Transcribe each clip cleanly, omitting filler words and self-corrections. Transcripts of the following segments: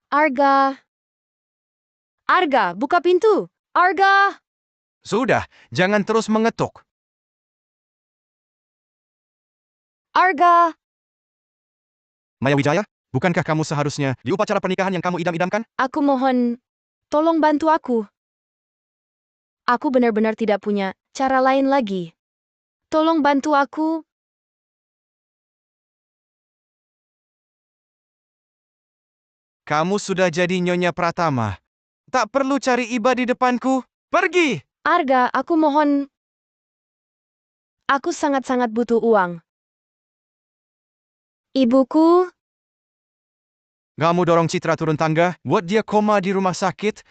Arga. Arga, buka pintu. Arga. Sudah, jangan terus mengetuk. Arga. Maya Wijaya, bukankah kamu seharusnya di upacara pernikahan yang kamu idam-idamkan? Aku mohon, tolong bantu aku. Aku benar-benar tidak punya cara lain lagi. Tolong bantu aku. Kamu sudah jadi Nyonya Pratama. Tak perlu cari iba di depanku. Pergi! Arga, aku mohon. Aku sangat-sangat butuh uang. Ibuku, Kamu dorong Citra turun tangga, buat dia koma di rumah sakit.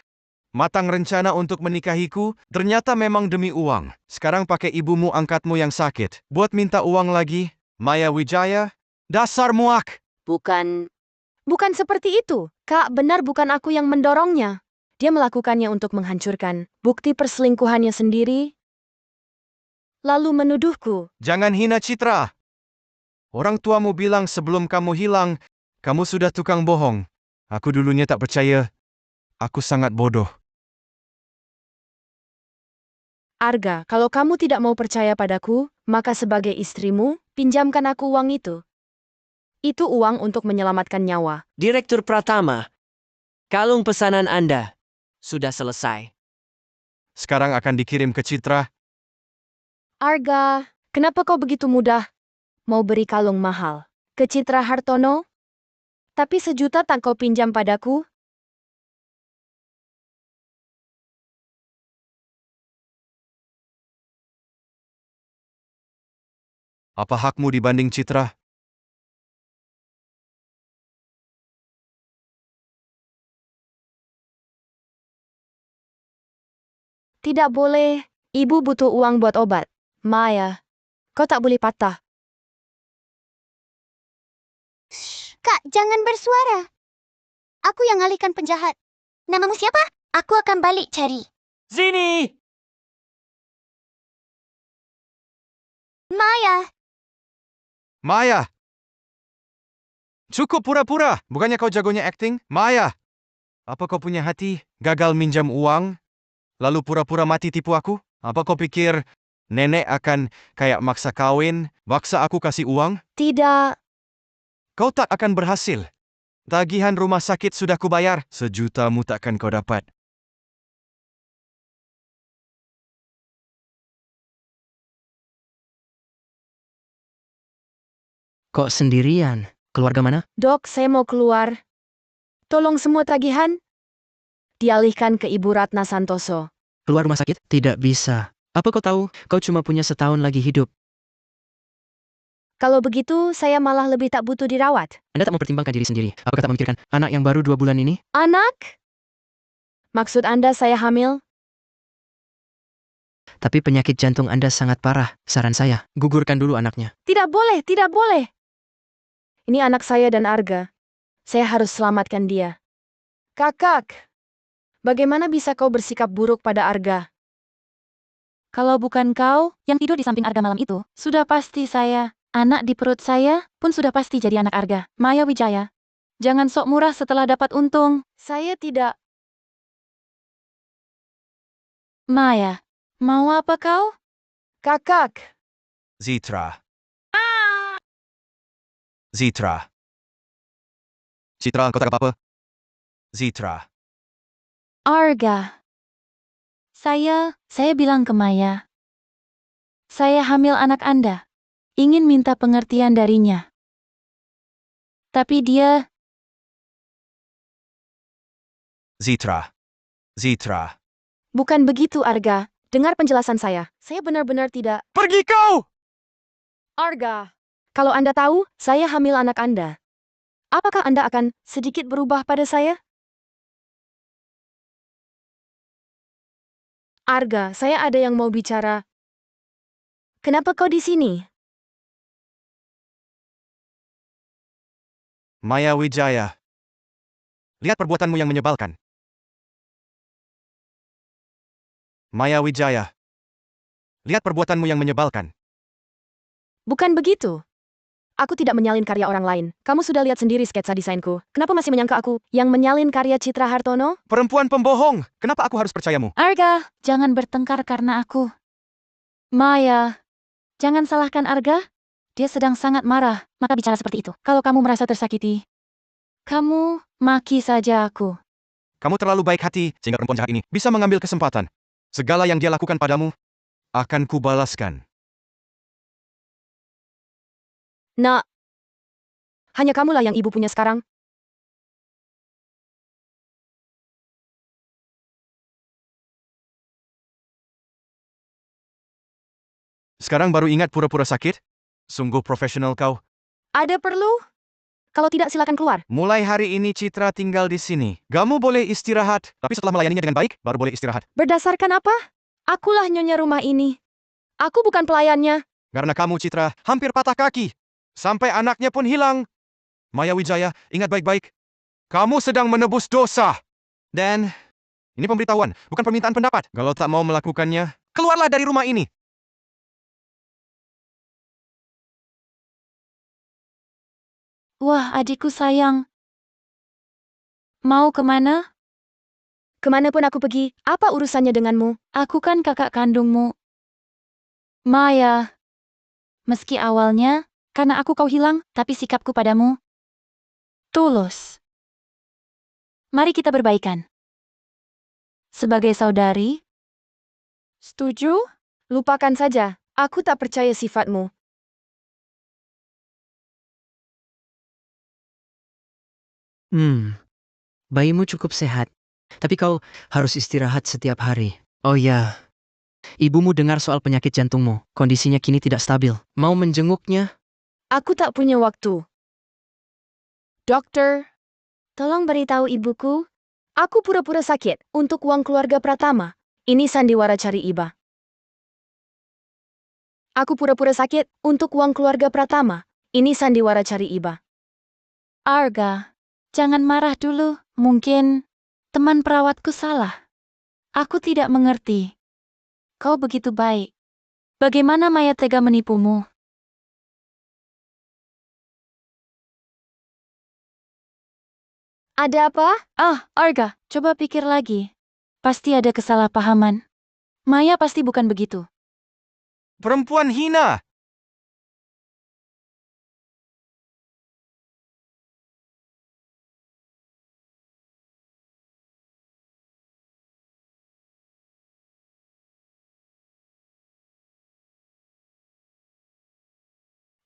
Matang rencana untuk menikahiku, ternyata memang demi uang. Sekarang pakai ibumu angkatmu yang sakit. Buat minta uang lagi. Maya Wijaya, dasar muak! bukan seperti itu. Kak, benar bukan aku yang mendorongnya. Dia melakukannya untuk menghancurkan bukti perselingkuhannya sendiri. Lalu menuduhku. Jangan hina Citra. Orang tuamu bilang sebelum kamu hilang, kamu sudah tukang bohong. Aku dulunya tak percaya. Aku sangat bodoh. Arga, kalau kamu tidak mau percaya padaku, maka sebagai istrimu, pinjamkan aku uang itu. Itu uang untuk menyelamatkan nyawa. Direktur Pratama, kalung pesanan Anda sudah selesai. Sekarang akan dikirim ke Citra. Arga, kenapa kau begitu mudah mau beri kalung mahal ke Citra Hartono? Tapi 1 juta tak kau pinjam padaku? Apa hakmu dibanding Citra? Tidak boleh. Ibu butuh uang buat obat. Maya, kau tak boleh patah. Kak, jangan bersuara. Aku yang alihkan penjahat. Namamu siapa? Aku akan balik cari. Zini! Maya. Maya! Cukup pura-pura. Bukannya kau jagonya acting? Maya! Apa kau punya hati? Gagal minjam uang? Lalu pura-pura mati tipu aku? Apa kau pikir nenek akan kayak maksa kawin, maksa aku kasih uang? Tidak. Kau tak akan berhasil. Tagihan rumah sakit sudah kubayar. 1 jutamu takkan kau dapat. Kok sendirian? Keluarga mana? Dok, saya mau keluar. Tolong semua tagihan dialihkan ke Ibu Ratna Santoso. Keluar rumah sakit? Tidak bisa. Apa kau tahu? Kau cuma punya setahun lagi hidup. Kalau begitu, saya malah lebih tak butuh dirawat. Anda tak mempertimbangkan diri sendiri. Apakah tak memikirkan anak yang baru 2 bulan ini? Anak? Maksud Anda saya hamil? Tapi penyakit jantung Anda sangat parah. Saran saya, gugurkan dulu anaknya. Tidak boleh, tidak boleh. Ini anak saya dan Arga. Saya harus selamatkan dia. Kakak, bagaimana bisa kau bersikap buruk pada Arga? Kalau bukan kau yang tidur di samping Arga malam itu, sudah pasti saya. Anak di perut saya pun sudah pasti jadi anak Arga. Maya Wijaya. Jangan sok murah setelah dapat untung. Saya tidak. Maya, mau apa kau? Kakak. Citra. Citra. Citra, kau tak apa-apa? Citra. Arga. Saya bilang ke Maya. Saya hamil anak Anda. Ingin minta pengertian darinya. Tapi dia, Citra. Citra. bukan begitu Arga. Dengar penjelasan saya. Saya benar-benar tidak. Pergi kau! Arga. Kalau Anda tahu, saya hamil anak Anda. Apakah Anda akan sedikit berubah pada saya? Arga, saya ada yang mau bicara. Kenapa kau di sini? Maya Wijaya. Lihat perbuatanmu yang menyebalkan. Maya Wijaya. Lihat perbuatanmu yang menyebalkan. Bukan begitu. Aku tidak menyalin karya orang lain. Kamu sudah lihat sendiri sketsa desainku. Kenapa masih menyangka aku yang menyalin karya Citra Hartono? Perempuan pembohong! Kenapa aku harus percayamu? Arga, jangan bertengkar karena aku. Maya, jangan salahkan Arga. Dia sedang sangat marah, maka bicara seperti itu. Kalau kamu merasa tersakiti, kamu maki saja aku. Kamu terlalu baik hati, sehingga perempuan jahat ini bisa mengambil kesempatan. Segala yang dia lakukan padamu, akan kubalaskan. Nak, hanya kamulah yang ibu punya sekarang. Sekarang baru ingat pura-pura sakit? Sungguh profesional kau. Ada perlu? Kalau tidak silakan keluar. Mulai hari ini Citra tinggal di sini. Kamu boleh istirahat, tapi setelah melayaninya dengan baik, baru boleh istirahat. Berdasarkan apa? Akulah nyonya rumah ini. Aku bukan pelayannya. Karena kamu, Citra, hampir patah kaki. Sampai anaknya pun hilang. Maya Wijaya, ingat baik-baik. Kamu sedang menebus dosa. Dan ini pemberitahuan, bukan permintaan pendapat. Kalau tak mau melakukannya, keluarlah dari rumah ini. Wah, adikku sayang. Mau kemana? Kemanapun aku pergi, apa urusannya denganmu? Aku kan kakak kandungmu. Maya. Meski awalnya, karena aku kau hilang, tapi sikapku padamu tulus. Mari kita berbaikan. Sebagai saudari, Setuju? Lupakan saja. Aku tak percaya sifatmu. Bayimu cukup sehat. Tapi kau harus istirahat setiap hari. Oh ya, ibumu dengar soal penyakit jantungmu. Kondisinya kini tidak stabil. Mau menjenguknya? Aku tak punya waktu. Dokter, tolong beritahu ibuku. Aku pura-pura sakit untuk uang keluarga Pratama. Ini sandiwara cari iba. Aku pura-pura sakit untuk uang keluarga Pratama. Ini sandiwara cari iba. Arga, jangan marah dulu. Mungkin teman perawatku salah. Aku tidak mengerti. Kau begitu baik. Bagaimana Maya tega menipumu? Ada apa? Arga, coba pikir lagi. Pasti ada kesalahpahaman. Maya pasti bukan begitu. Perempuan hina!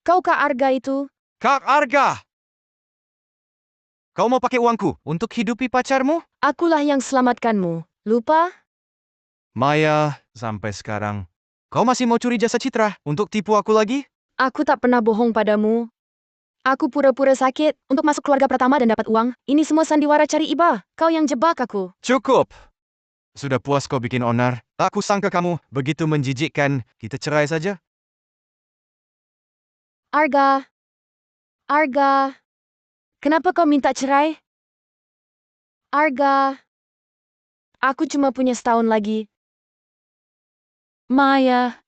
Kau Kak Arga itu? Kak Arga! Kau mau pakai uangku untuk hidupi pacarmu? Akulah yang selamatkanmu. Lupa? Maya, sampai sekarang, kau masih mau curi jasa Citra untuk tipu aku lagi? Aku tak pernah bohong padamu. Aku pura-pura sakit untuk masuk keluarga Pratama dan dapat uang. Ini semua sandiwara cari iba. Kau yang jebak aku. Cukup! Sudah puas kau bikin onar? Tak kusangka kamu begitu menjijikkan. Kita cerai saja? Arga. Arga. Kenapa kau minta cerai? Arga. Aku cuma punya setahun lagi. Maya,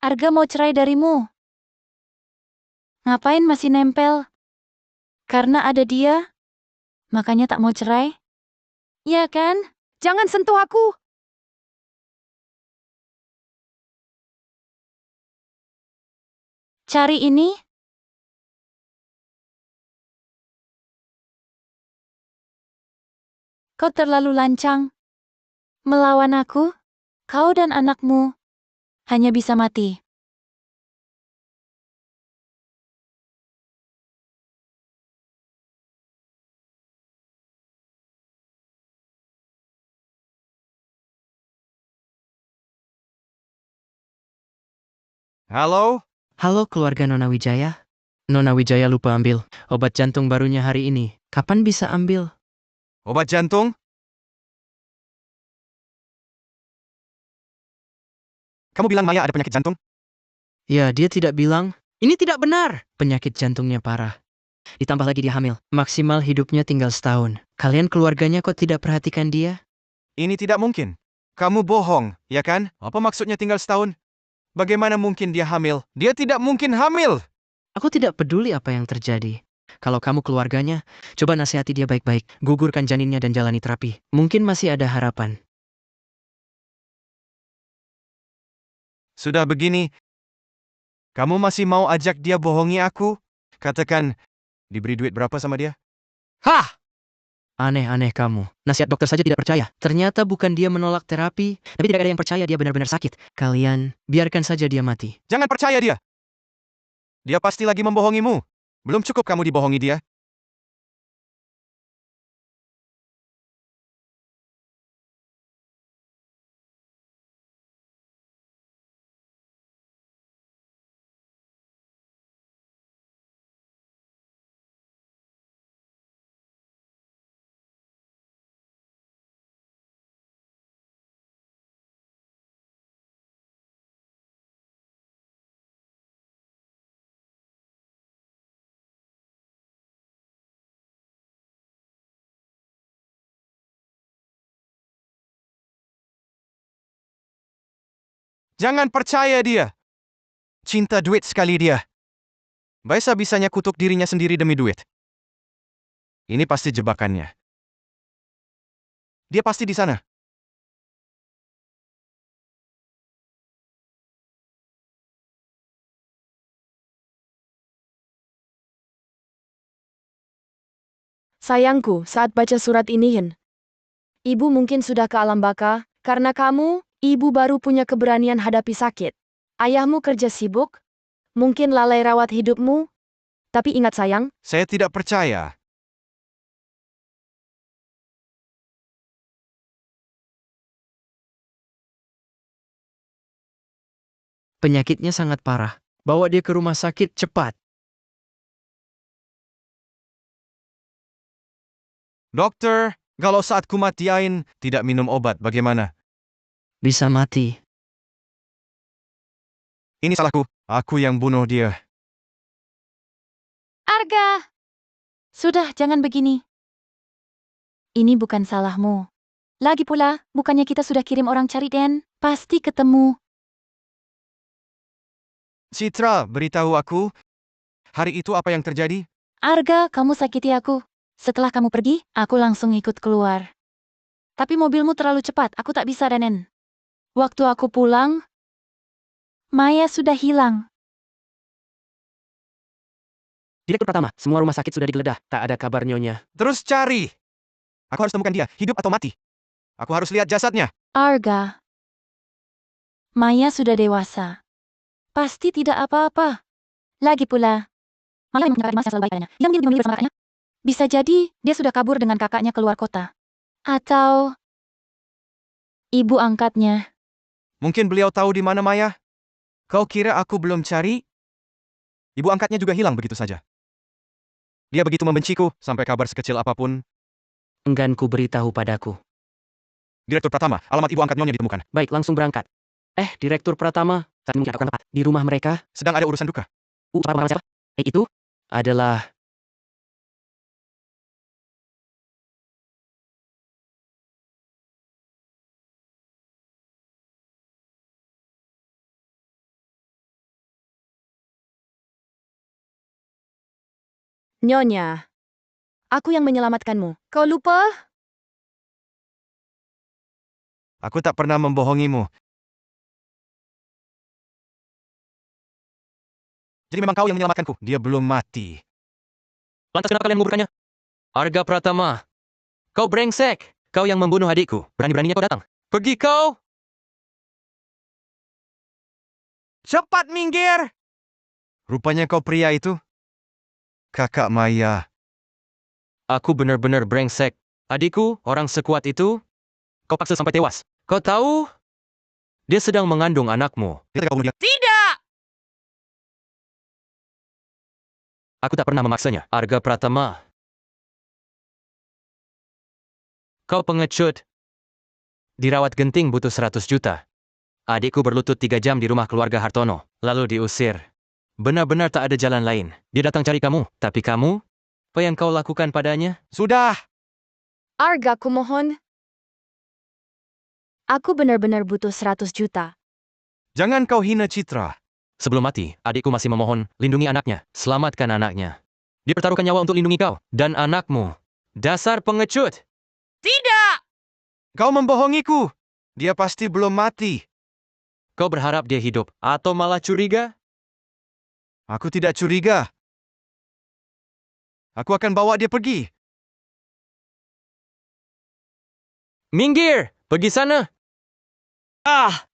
Arga mau cerai darimu. Ngapain masih nempel? Karena ada dia, makanya tak mau cerai? Ya kan? Jangan sentuh aku. Cari ini. Kau terlalu lancang. Melawan aku, kau dan anakmu hanya bisa mati. Halo? Halo keluarga Nona Wijaya. Nona Wijaya lupa ambil obat jantung barunya hari ini. Kapan bisa ambil? Obat jantung? Kamu bilang Maya ada penyakit jantung? Ya, dia tidak bilang. Ini tidak benar. Penyakit jantungnya parah. Ditambah lagi dia hamil. Maksimal hidupnya tinggal setahun. Kalian keluarganya kok tidak perhatikan dia? Ini tidak mungkin. Kamu bohong, ya kan? Apa maksudnya tinggal setahun? Bagaimana mungkin dia hamil? Dia tidak mungkin hamil! Aku tidak peduli apa yang terjadi. Kalau kamu keluarganya, coba nasihati dia baik-baik. Gugurkan janinnya dan jalani terapi. Mungkin masih ada harapan. Sudah begini, kamu masih mau ajak dia bohongi aku? Katakan, diberi duit berapa sama dia? Hah! Aneh-aneh kamu. Nasihat dokter saja tidak percaya. Ternyata bukan dia menolak terapi, tapi tidak ada yang percaya dia benar-benar sakit. Kalian, biarkan saja dia mati. Jangan percaya dia. Dia pasti lagi membohongimu. Belum cukup kamu dibohongi dia. Jangan percaya dia. Cinta duit sekali dia. Bisa-bisanya kutuk dirinya sendiri demi duit. Ini pasti jebakannya. Dia pasti di sana. Sayangku, saat baca surat ini, ibu mungkin sudah ke alam baka, karena kamu, ibu baru punya keberanian hadapi sakit. Ayahmu kerja sibuk, mungkin lalai rawat hidupmu, tapi ingat sayang, Saya tidak percaya. Penyakitnya sangat parah. Bawa dia ke rumah sakit cepat. Dokter, kalau saat kumatiain, tidak minum obat, bagaimana? Bisa mati. Ini salahku. Aku yang bunuh dia. Arga! Sudah, jangan begini. Ini bukan salahmu. Lagi pula, bukannya kita sudah kirim orang cari Den? Pasti ketemu. Citra, beritahu aku, hari itu apa yang terjadi? Arga, kamu sakiti aku. Setelah kamu pergi, aku langsung ikut keluar. Tapi mobilmu terlalu cepat, aku tak bisa Denen. Waktu aku pulang, Maya sudah hilang. Direktur Pratama, semua rumah sakit sudah digeledah. Tak ada kabar nyonya. Terus cari. Aku harus temukan dia, hidup atau mati. Aku harus lihat jasadnya. Arga. Maya sudah dewasa. Pasti tidak apa-apa. Lagi pula, Maya memang punya Mas yang selalu baik padanya. Dia memilih bersama kakaknya. Bisa jadi, dia sudah kabur dengan kakaknya keluar kota. Atau, ibu angkatnya. Mungkin beliau tahu di mana Maya? Kau kira aku belum cari? Ibu angkatnya juga hilang begitu saja. Dia begitu membenciku, sampai kabar sekecil apapun. Enggan ku beritahu padaku. Direktur Pratama, alamat ibu angkat nyonya ditemukan. Baik, langsung berangkat. Direktur Pratama, saat mungkin aku akan tepat. Di rumah mereka. Sedang ada urusan duka. Cepat mengenal siapa? Itu adalah Nyonya. Aku yang menyelamatkanmu. Kau lupa? Aku tak pernah membohongimu. Jadi memang kau yang menyelamatkanku. Dia belum mati. lantas kenapa kalian menguburkannya? Arga Pratama. Kau brengsek. Kau yang membunuh adikku. Berani-beraninya kau datang. Pergi kau! Cepat minggir! Rupanya kau pria itu. Kakak Maya. Aku benar-benar brengsek. Adikku, orang sekuat itu, kau paksa sampai tewas. Kau tahu? Dia sedang mengandung anakmu. Kita kau bunuh dia. Tidak! Aku tak pernah memaksanya. Arga Pratama. Kau pengecut. Dirawat genting butuh 100 juta. Adikku berlutut 3 jam di rumah keluarga Hartono, lalu diusir. Benar-benar tak ada jalan lain. Dia datang cari kamu, tapi kamu? Apa yang kau lakukan padanya? Sudah! Arga, kumohon. Aku benar-benar butuh 100 juta. Jangan kau hina Citra. Sebelum mati, adikku masih memohon, lindungi anaknya, selamatkan anaknya. Dia pertaruhkan nyawa untuk lindungi kau dan anakmu. Dasar pengecut! Tidak! Kau membohongiku. Dia pasti belum mati. Kau berharap dia hidup atau malah curiga? Aku tidak curiga. Aku akan bawa dia pergi. Minggir! Pergi sana! Ah!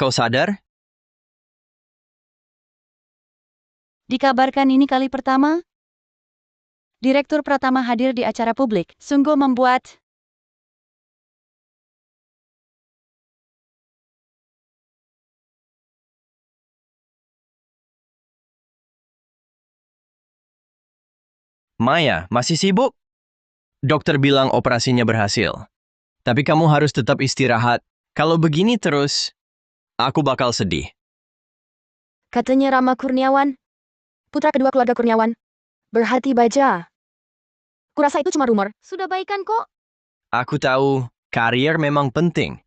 Kau sadar? Dikabarkan ini kali pertama? Direktur Pratama hadir di acara publik, sungguh membuat... Maya, masih sibuk? Dokter bilang operasinya berhasil. Tapi kamu harus tetap istirahat. Kalau begini terus, aku bakal sedih. Katanya Rama Kurniawan. Putra kedua keluarga Kurniawan. Berhati baja. Kurasa itu cuma rumor. Sudah baikan kok. Aku tahu, karier memang penting.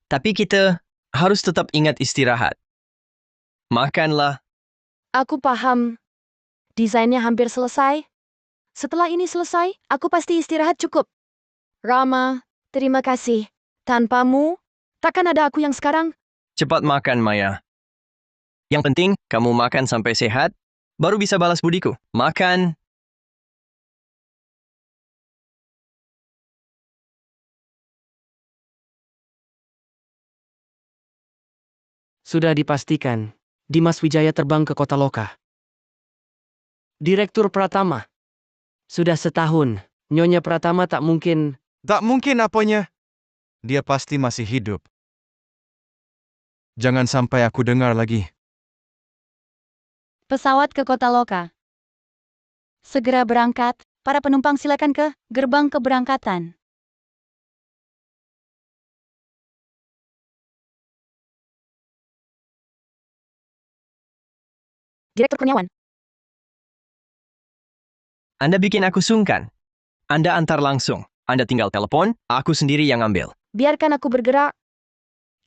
Tapi kita harus tetap ingat istirahat. Makanlah. Aku paham. Desainnya hampir selesai. Setelah ini selesai, aku pasti istirahat cukup. Rama, terima kasih. Tanpamu, takkan ada aku yang sekarang. Cepat makan, Maya. Yang penting, kamu makan sampai sehat, baru bisa balas budiku. Makan. Sudah dipastikan, Dimas Wijaya terbang ke kota Loka. Direktur Pratama. Sudah setahun, Nyonya Pratama tak mungkin... Tak mungkin apanya. Dia pasti masih hidup. Jangan sampai aku dengar lagi. Pesawat ke kota Loka. Segera berangkat, para penumpang silakan ke gerbang keberangkatan. Direktur Kurniawan. Anda bikin aku sungkan. Anda antar langsung. Anda tinggal telepon, aku sendiri yang ambil. Biarkan aku bergerak.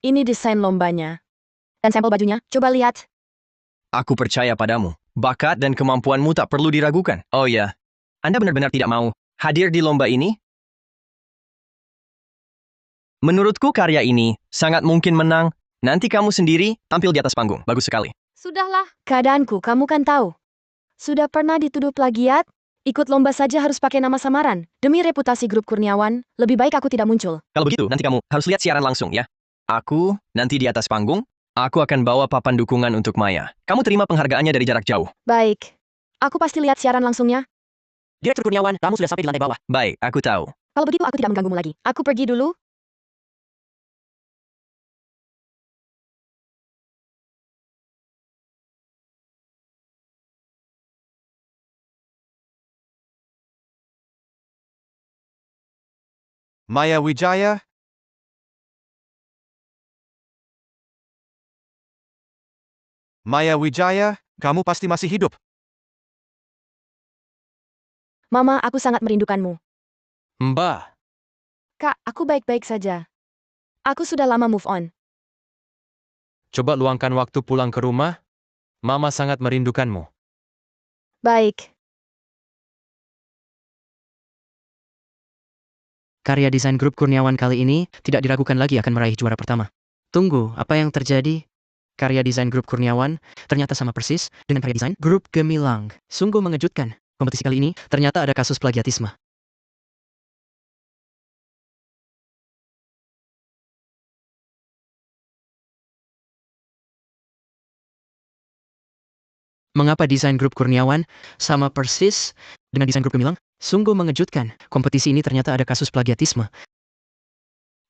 Ini desain lombanya. Dan sampel bajunya, coba lihat. Aku percaya padamu. Bakat dan kemampuanmu tak perlu diragukan. Oh ya, Anda benar-benar tidak mau hadir di lomba ini? Menurutku karya ini sangat mungkin menang. Nanti kamu sendiri tampil di atas panggung. Bagus sekali. Sudahlah. Keadaanku, kamu kan tahu. Sudah pernah dituduh plagiat? Ikut lomba saja harus pakai nama samaran. Demi reputasi grup Kurniawan, lebih baik aku tidak muncul. Kalau begitu, nanti kamu harus lihat siaran langsung ya. Aku, nanti di atas panggung, aku akan bawa papan dukungan untuk Maya. Kamu terima penghargaannya dari jarak jauh. Baik. Aku pasti lihat siaran langsungnya. Direktur Kurniawan, kamu sudah sampai di lantai bawah. Baik, aku tahu. Kalau begitu aku tidak mengganggumu lagi. Aku pergi dulu. Maya Wijaya? Maya Wijaya, kamu pasti masih hidup. Mama, aku sangat merindukanmu. Mbah, Kak, aku baik-baik saja. Aku sudah lama move on. coba luangkan waktu pulang ke rumah. Mama sangat merindukanmu. Baik. Karya desain grup Kurniawan kali ini tidak diragukan lagi akan meraih juara pertama. Tunggu, apa yang terjadi? Karya desain grup Kurniawan ternyata sama persis dengan karya desain grup Gemilang. Sungguh mengejutkan. Kompetisi kali ini ternyata ada kasus plagiatisme. Mengapa desain grup Kurniawan sama persis dengan desain grup Gemilang? Sungguh mengejutkan. Kompetisi ini ternyata ada kasus plagiatisme.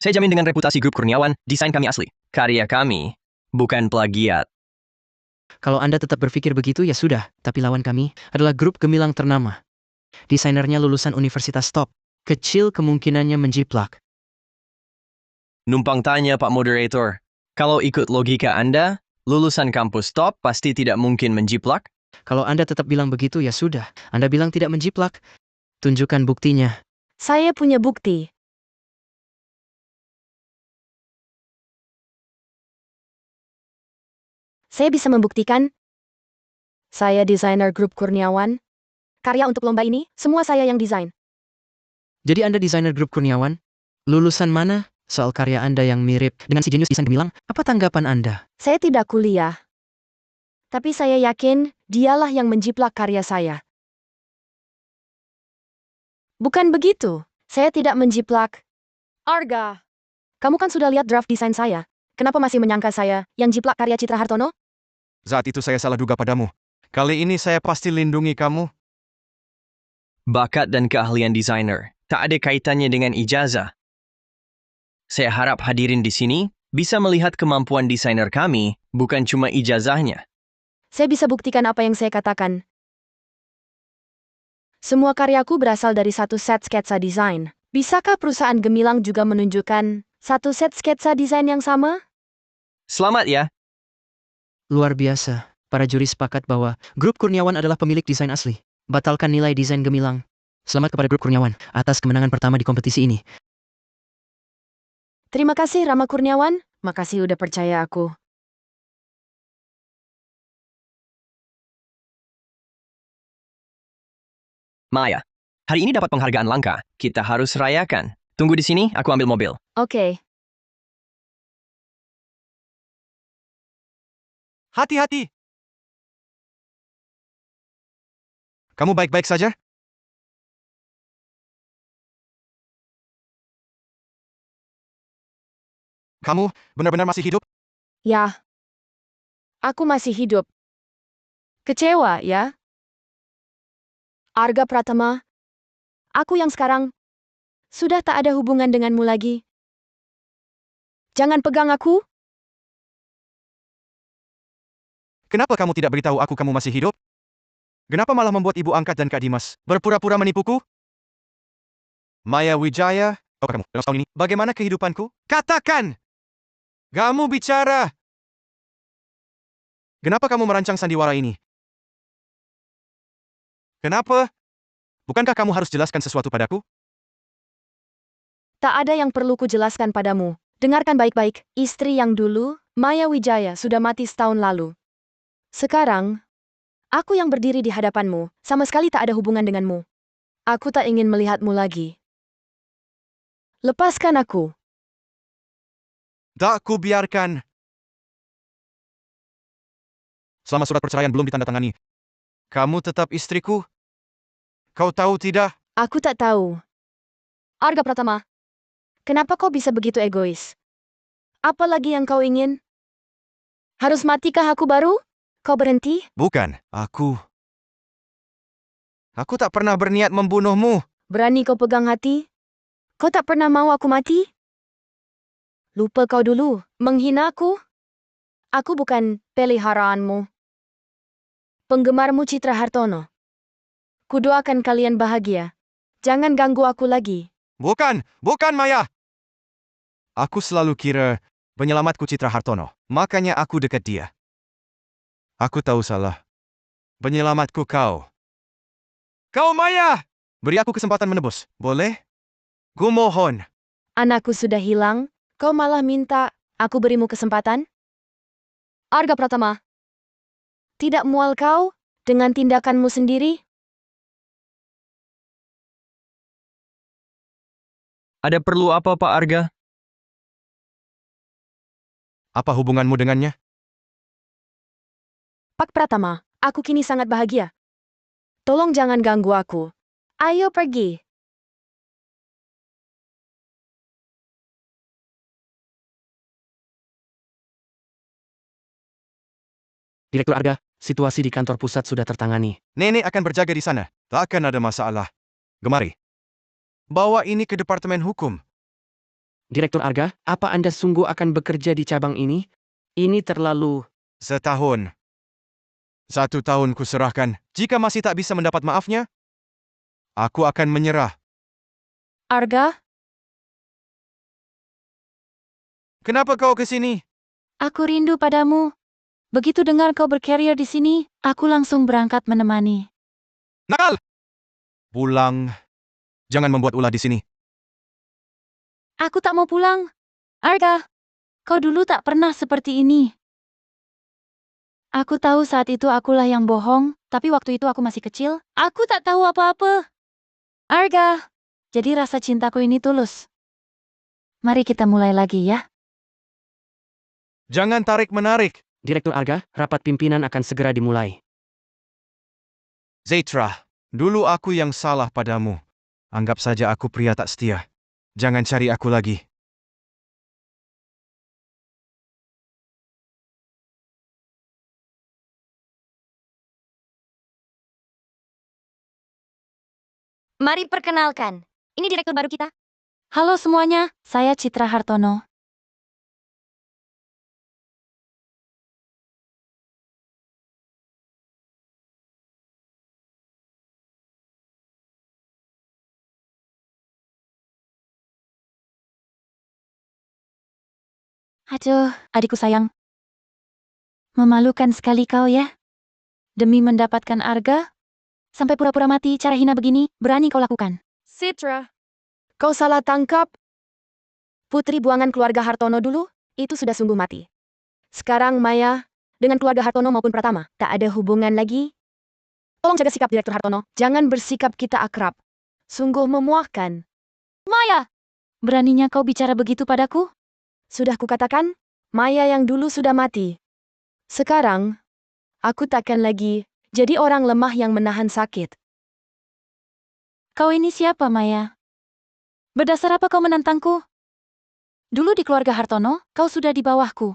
Saya jamin dengan reputasi grup Kurniawan, desain kami asli. Karya kami, bukan plagiat. Kalau Anda tetap berpikir begitu ya sudah, tapi lawan kami adalah grup gemilang ternama. Desainernya lulusan universitas top. Kecil kemungkinannya menjiplak. Numpang tanya Pak Moderator, kalau ikut logika Anda, lulusan kampus top pasti tidak mungkin menjiplak? Kalau Anda tetap bilang begitu ya sudah, Anda bilang tidak menjiplak. Tunjukkan buktinya. Saya punya bukti. Saya bisa membuktikan. Saya desainer grup Kurniawan. Karya untuk lomba ini, semua saya yang desain. Jadi Anda desainer grup Kurniawan? Lulusan mana? Soal karya Anda yang mirip dengan si jenius desain gemilang, apa tanggapan Anda? Saya tidak kuliah. Tapi saya yakin, dialah yang menjiplak karya saya. Bukan begitu. Saya tidak menjiplak. Arga, kamu kan sudah lihat draft desain saya. Kenapa masih menyangka saya yang jiplak karya Citra Hartono? Saat itu saya salah duga padamu. Kali ini saya pasti lindungi kamu. Bakat dan keahlian desainer tak ada kaitannya dengan ijazah. Saya harap hadirin di sini bisa melihat kemampuan desainer kami, bukan cuma ijazahnya. Saya bisa buktikan apa yang saya katakan. Semua karyaku berasal dari satu set sketsa desain. Bisakah perusahaan gemilang juga menunjukkan satu set sketsa desain yang sama? Selamat ya. Luar biasa. Para juri sepakat bahwa grup Kurniawan adalah pemilik desain asli. Batalkan nilai desain gemilang. Selamat kepada grup Kurniawan atas kemenangan pertama di kompetisi ini. Terima kasih Rama Kurniawan, makasih udah percaya aku. Maya, hari ini dapat penghargaan langka. Kita harus rayakan. Tunggu di sini, aku ambil mobil. Oke. Hati-hati! Kamu baik-baik saja? Kamu benar-benar masih hidup? Ya. Aku masih hidup. Kecewa, ya? Arga Pratama. Aku yang sekarang sudah tak ada hubungan denganmu lagi. Jangan pegang aku. Kenapa kamu tidak beritahu aku kamu masih hidup? Kenapa malah membuat ibu angkat dan Kak Dimas berpura-pura menipuku? Maya Wijaya, kamu dalam setahun ini, bagaimana kehidupanku? Katakan! Kamu bicara! Kenapa kamu merancang sandiwara ini? Kenapa? Bukankah kamu harus jelaskan sesuatu padaku? Tak ada yang perlu kujelaskan padamu. Dengarkan baik-baik, istri yang dulu, Maya Wijaya, sudah mati setahun lalu. Sekarang, aku yang berdiri di hadapanmu, sama sekali tak ada hubungan denganmu. Aku tak ingin melihatmu lagi. Lepaskan aku. Tak kubiarkan. Selama surat perceraian belum ditandatangani, kamu tetap istriku? Kau tahu tidak? Aku tak tahu. Arga Pratama, kenapa kau bisa begitu egois? Apa lagi yang kau ingin? Harus matikah aku baru? Kau berhenti? Bukan, aku tak pernah berniat membunuhmu. Berani kau pegang hati? Kau tak pernah mau aku mati? Lupa kau dulu, menghina aku? Aku bukan peliharaanmu. Penggemarmu Citra Hartono. Kudoakan kalian bahagia. Jangan ganggu aku lagi. Bukan Maya. Aku selalu kira penyelamatku Citra Hartono, makanya aku dekat dia. Aku tahu salah. Penyelamatku kau. Kau Maya! Beri aku kesempatan menebus, boleh? Kumohon. Anakku sudah hilang, kau malah minta aku berimu kesempatan? Arga Pratama, tidak mual kau dengan tindakanmu sendiri? Ada perlu apa, Pak Arga? Apa hubunganmu dengannya? Pak Pratama, aku kini sangat bahagia. Tolong jangan ganggu aku. Ayo pergi. Direktur Arga, situasi di kantor pusat sudah tertangani. Nenek akan berjaga di sana. Tak akan ada masalah. Gemari. Bawa ini ke Departemen Hukum. Direktur Arga, apa Anda sungguh akan bekerja di cabang ini? Ini terlalu... Setahun. 1 tahun kuserahkan. Jika masih tak bisa mendapat maafnya, aku akan menyerah. Arga, Kenapa kau ke sini? Aku rindu padamu. Begitu dengar kau berkarier di sini, aku langsung berangkat menemani. Nakal! Pulang. Jangan membuat ulah di sini. Aku tak mau pulang. Arga, kau dulu tak pernah seperti ini. Aku tahu saat itu akulah yang bohong, tapi waktu itu aku masih kecil. Aku tak tahu apa-apa. Arga, jadi rasa cintaku ini tulus. Mari kita mulai lagi ya. Jangan tarik-menarik. Direktur Arga, rapat pimpinan akan segera dimulai. Zaitra, dulu aku yang salah padamu. Anggap saja aku pria tak setia. Jangan cari aku lagi. Mari perkenalkan, ini direktur baru kita. Halo semuanya, saya Citra Hartono. Aduh, adikku sayang. Memalukan sekali kau ya. Demi mendapatkan Arga, sampai pura-pura mati cara hina begini, berani kau lakukan. Citra. Kau salah tangkap. Putri buangan keluarga Hartono dulu, itu sudah sungguh mati. Sekarang Maya, dengan keluarga Hartono maupun Pratama, tak ada hubungan lagi. Tolong jaga sikap Direktur Hartono, jangan bersikap kita akrab. Sungguh memuakkan. Maya! Beraninya kau bicara begitu padaku? Sudah kukatakan, Maya yang dulu sudah mati. Sekarang, aku takkan lagi jadi orang lemah yang menahan sakit. Kau ini siapa, Maya? Berdasar apa kau menantangku? Dulu di keluarga Hartono, kau sudah di bawahku.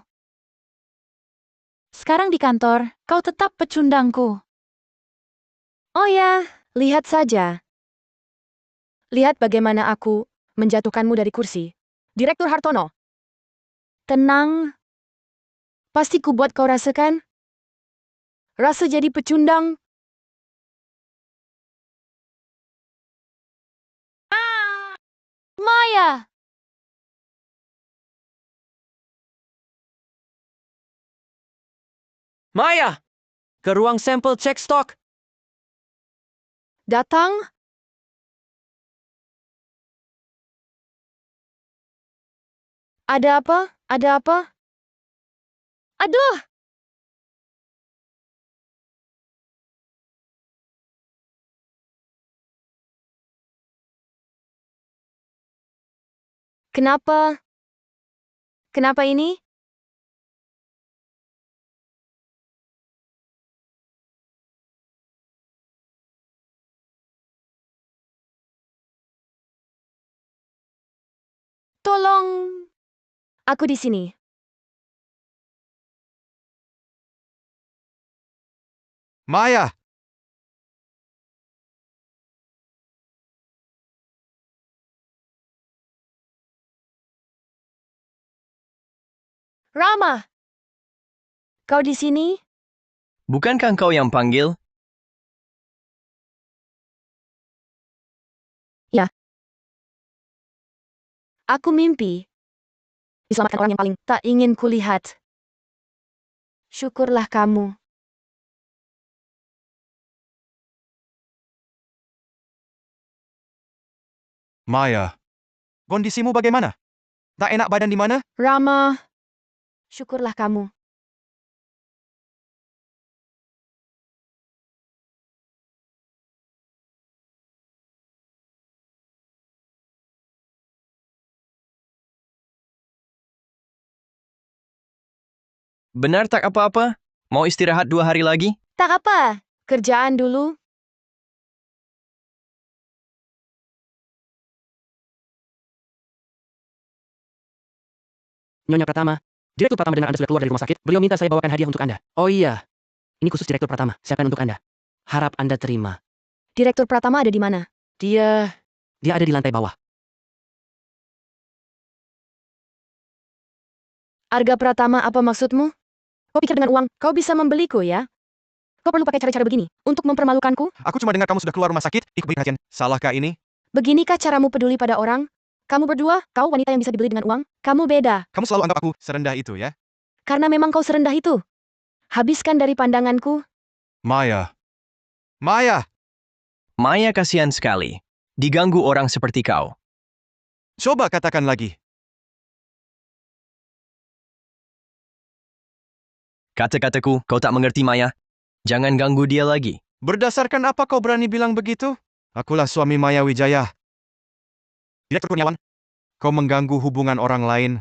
Sekarang di kantor, kau tetap pecundangku. Oh ya, lihat saja. Lihat bagaimana aku menjatuhkanmu dari kursi. Direktur Hartono. Tenang. Pasti ku buat kau rasakan. Rasa jadi pecundang. Maya! Maya! Ke ruang sampel cek stok. Datang. Ada apa? Ada apa? Aduh! Kenapa? Kenapa ini? Tolong. Aku di sini. Maya! Rama. Kau di sini? Bukankah kau yang panggil? Aku mimpi. Diselamatkan orang yang paling tak ingin kulihat. Syukurlah kamu. Maya. Kondisimu bagaimana? Tak enak badan di mana? Rama. Syukurlah kamu. Benar tak apa-apa? Mau istirahat 2 hari lagi? Tak apa. Kerjaan dulu. Nyonya Pratama. Direktur Pratama dengar Anda sudah keluar dari rumah sakit. Beliau minta saya bawakan hadiah untuk Anda. Oh iya. Ini khusus Direktur Pratama. Siapkan untuk Anda. Harap Anda terima. Direktur Pratama ada di mana? Dia ada di lantai bawah. Arga Pratama, apa maksudmu? Kau pikir dengan uang, kau bisa membeliku ya? Kau perlu pakai cara-cara begini, untuk mempermalukanku? Aku cuma dengar kamu sudah keluar rumah sakit, ikut perhatian. Salahkah ini? Beginikah caramu peduli pada orang? Kamu berdua, kau wanita yang bisa dibeli dengan uang? Kamu beda, Kamu selalu anggap aku serendah itu ya? karena memang kau serendah itu. Habiskan dari pandanganku. Maya. Maya! Maya kasihan sekali. Diganggu orang seperti kau. Coba katakan lagi. Kata-kataku, kau tak mengerti Maya. Jangan ganggu dia lagi. Berdasarkan apa kau berani bilang begitu? Akulah suami Maya Wijaya. Direktur Kurniawan. Kau mengganggu hubungan orang lain.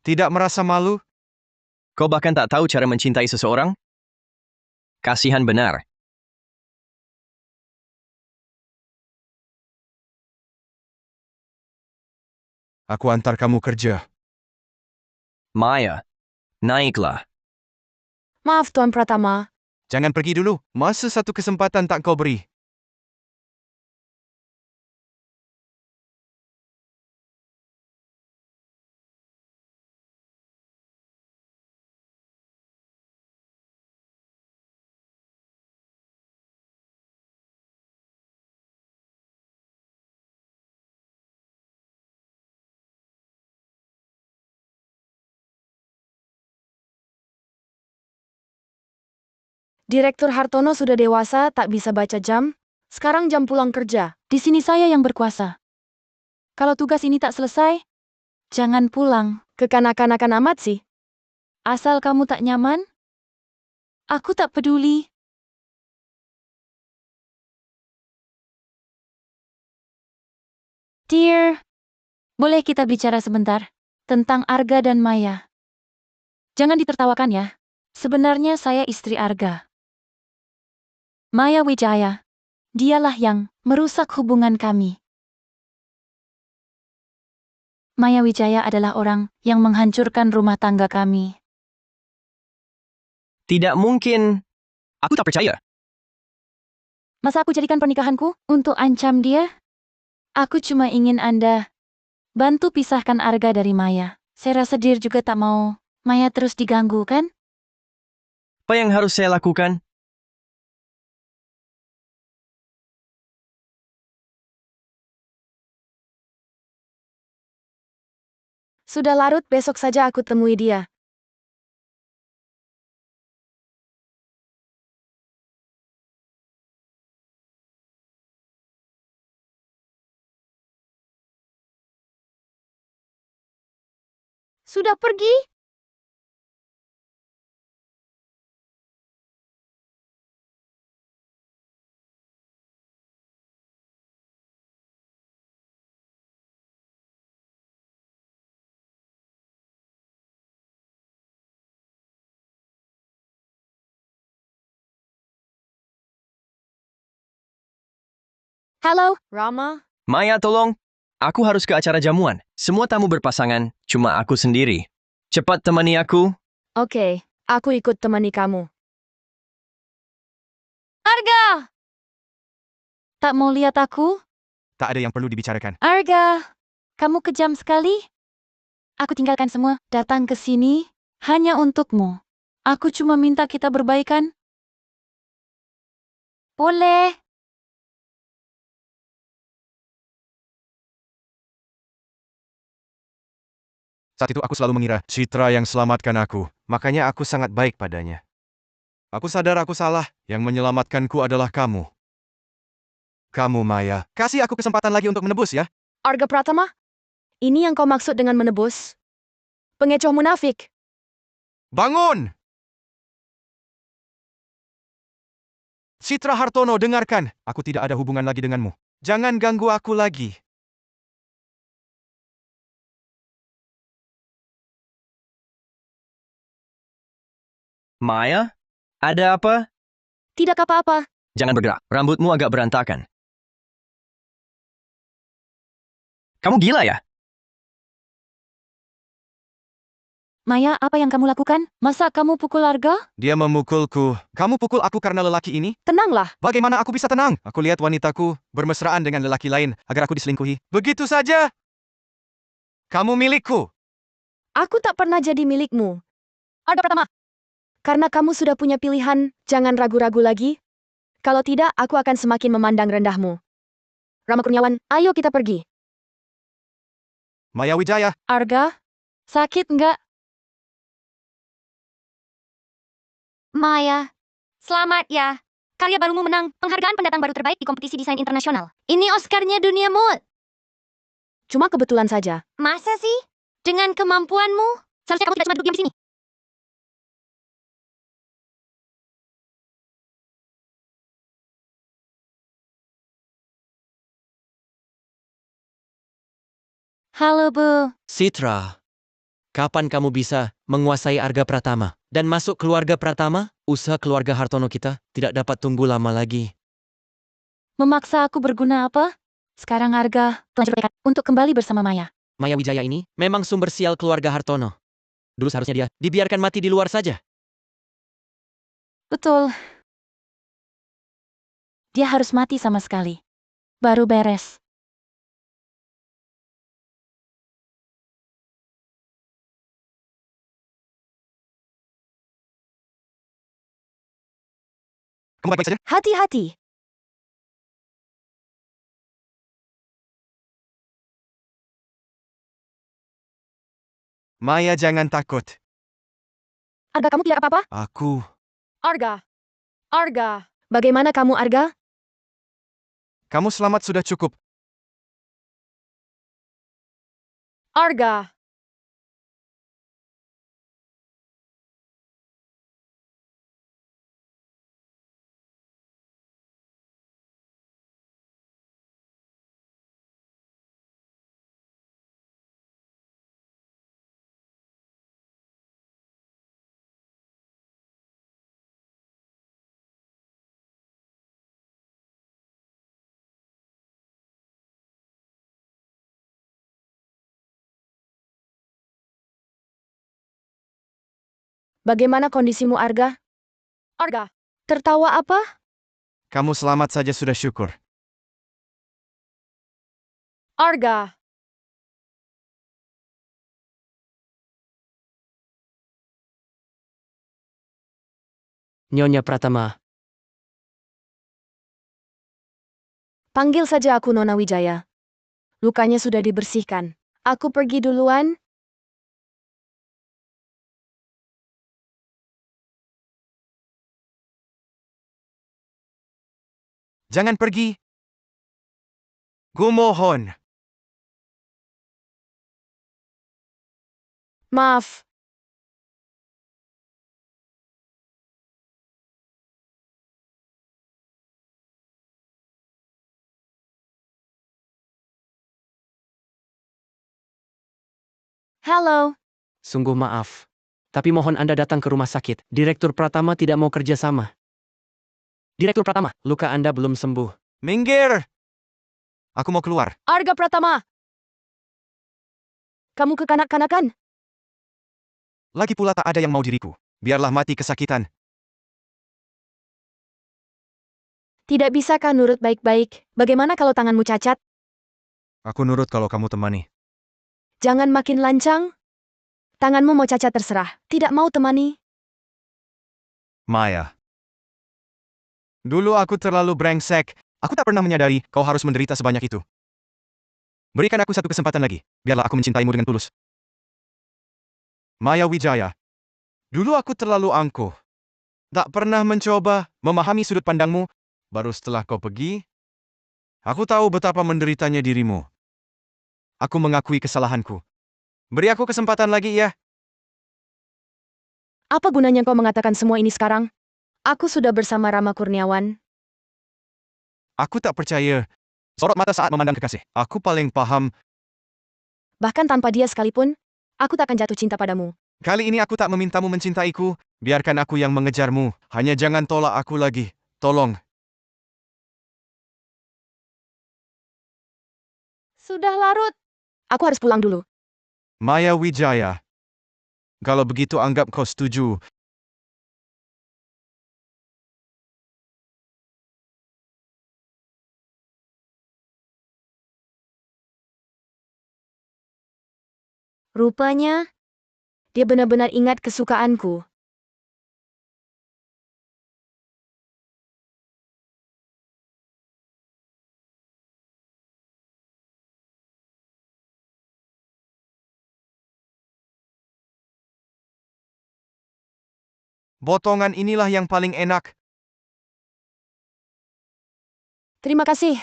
Tidak merasa malu? Kau bahkan tak tahu cara mencintai seseorang? Kasihan benar. Aku antar kamu kerja. Maya, naiklah. Maaf Tuan Pratama, Jangan pergi dulu. Masa satu kesempatan tak kau beri. Direktur Hartono sudah dewasa, tak bisa baca jam. Sekarang jam pulang kerja. Di sini saya yang berkuasa. Kalau tugas ini tak selesai, jangan pulang. Kekanak-kanakan amat sih. Asal kamu tak nyaman, aku tak peduli. Dear, boleh kita bicara sebentar tentang Arga dan Maya? Jangan ditertawakan ya. Sebenarnya saya istri Arga. Maya Wijaya. Dialah yang merusak hubungan kami. Maya Wijaya adalah orang yang menghancurkan rumah tangga kami. Tidak mungkin. Aku tak percaya. Masa aku jadikan pernikahanku untuk ancam dia? Aku cuma ingin Anda bantu pisahkan Arga dari Maya. Saya rasa dia juga tak mau Maya terus diganggu, kan? Apa yang harus saya lakukan? Sudah larut, besok saja aku temui dia. Sudah pergi? Halo, Rama. Maya, tolong. Aku harus ke acara jamuan. Semua tamu berpasangan, cuma aku sendiri. Cepat temani aku. Oke, aku ikut temani kamu. Arga! Tak mau lihat aku? Tak ada yang perlu dibicarakan. Arga, kamu kejam sekali. Aku tinggalkan semua, datang ke sini hanya untukmu. Aku cuma minta kita berbaikan. Boleh. Saat itu aku selalu mengira Citra yang selamatkan aku. Makanya aku sangat baik padanya. Aku sadar aku salah. Yang menyelamatkanku adalah kamu. Kamu, Maya. Kasih aku kesempatan lagi untuk menebus ya. Arga Pratama? Ini yang kau maksud dengan menebus? Pengecoh munafik. Bangun! Citra Hartono, dengarkan. Aku tidak ada hubungan lagi denganmu. Jangan ganggu aku lagi. Maya, ada apa? Tidak apa-apa. Jangan bergerak. Rambutmu agak berantakan. Kamu gila ya? Maya, apa yang kamu lakukan? Masa kamu pukul Arga? Dia memukulku. Kamu pukul aku karena lelaki ini? Tenanglah. Bagaimana aku bisa tenang? Aku lihat wanitaku bermesraan dengan lelaki lain agar aku diselingkuhi. Begitu saja. Kamu milikku. Aku tak pernah jadi milikmu. Arga Pratama. Karena kamu sudah punya pilihan, jangan ragu-ragu lagi. Kalau tidak, aku akan semakin memandang rendahmu. Rama Kurniawan, ayo kita pergi. Maya Wijaya, Arga, sakit nggak? Maya, selamat ya. Karya barumu menang penghargaan pendatang baru terbaik di kompetisi desain internasional. Ini Oscar-nya dunia mode. Cuma kebetulan saja. Masa sih? Dengan kemampuanmu, seharusnya kamu tidak cuma duduk diam di sini. Halo, Bu. Citra, kapan kamu bisa menguasai Arga Pratama dan masuk keluarga Pratama? Usaha keluarga Hartono kita tidak dapat tunggu lama lagi. Memaksa aku berguna apa? Sekarang Arga telah bertekad untuk kembali bersama Maya. Maya Wijaya ini memang sumber sial keluarga Hartono. Dulu seharusnya dia dibiarkan mati di luar saja. Betul. Dia harus mati sama sekali. Baru beres. kamu baik-baik saja? Hati-hati. Maya jangan takut. Arga, kamu tidak apa-apa? Aku, Arga. Arga. Bagaimana kamu, Arga? kamu selamat sudah cukup. Arga. Bagaimana kondisimu, Arga? Arga. Tertawa apa? Kamu selamat saja sudah syukur. Arga. Nyonya Pratama, Panggil saja aku Nona Wijaya. Lukanya sudah dibersihkan. Aku pergi duluan. Jangan pergi. Gumohon. Maaf. Halo. sungguh maaf. Tapi mohon Anda datang ke rumah sakit. Direktur Pratama tidak mau kerja sama. Direktur Pratama, luka Anda belum sembuh. Minggir. Aku mau keluar. Arga Pratama. Kamu kekanak-kanakan? Lagi pula tak ada yang mau diriku. Biarlah mati kesakitan. Tidak bisakah nurut baik-baik? Bagaimana kalau tanganmu cacat? Aku nurut kalau kamu temani. Jangan makin lancang. Tanganmu mau cacat terserah. Tidak mau temani? Maya. Dulu aku terlalu brengsek. Aku tak pernah menyadari kau harus menderita sebanyak itu. Berikan aku satu kesempatan lagi. Biarlah aku mencintaimu dengan tulus. Maya Wijaya. Dulu aku terlalu angkuh. Tak pernah mencoba memahami sudut pandangmu. Baru setelah kau pergi, aku tahu betapa menderitanya dirimu. Aku mengakui kesalahanku. Beri aku kesempatan lagi ya. Apa gunanya kau mengatakan semua ini sekarang? Aku sudah bersama Rama Kurniawan. Aku tak percaya. Sorot mata saat memandang kekasih. Aku paling paham. Bahkan tanpa dia sekalipun, aku tak akan jatuh cinta padamu. Kali ini aku tak memintamu mencintaiku. Biarkan aku yang mengejarmu. Hanya jangan tolak aku lagi. Tolong. Sudah larut. Aku harus pulang dulu. Maya Wijaya. Kalau begitu anggap kau setuju. Rupanya, Dia benar-benar ingat kesukaanku. Potongan inilah yang paling enak. Terima kasih.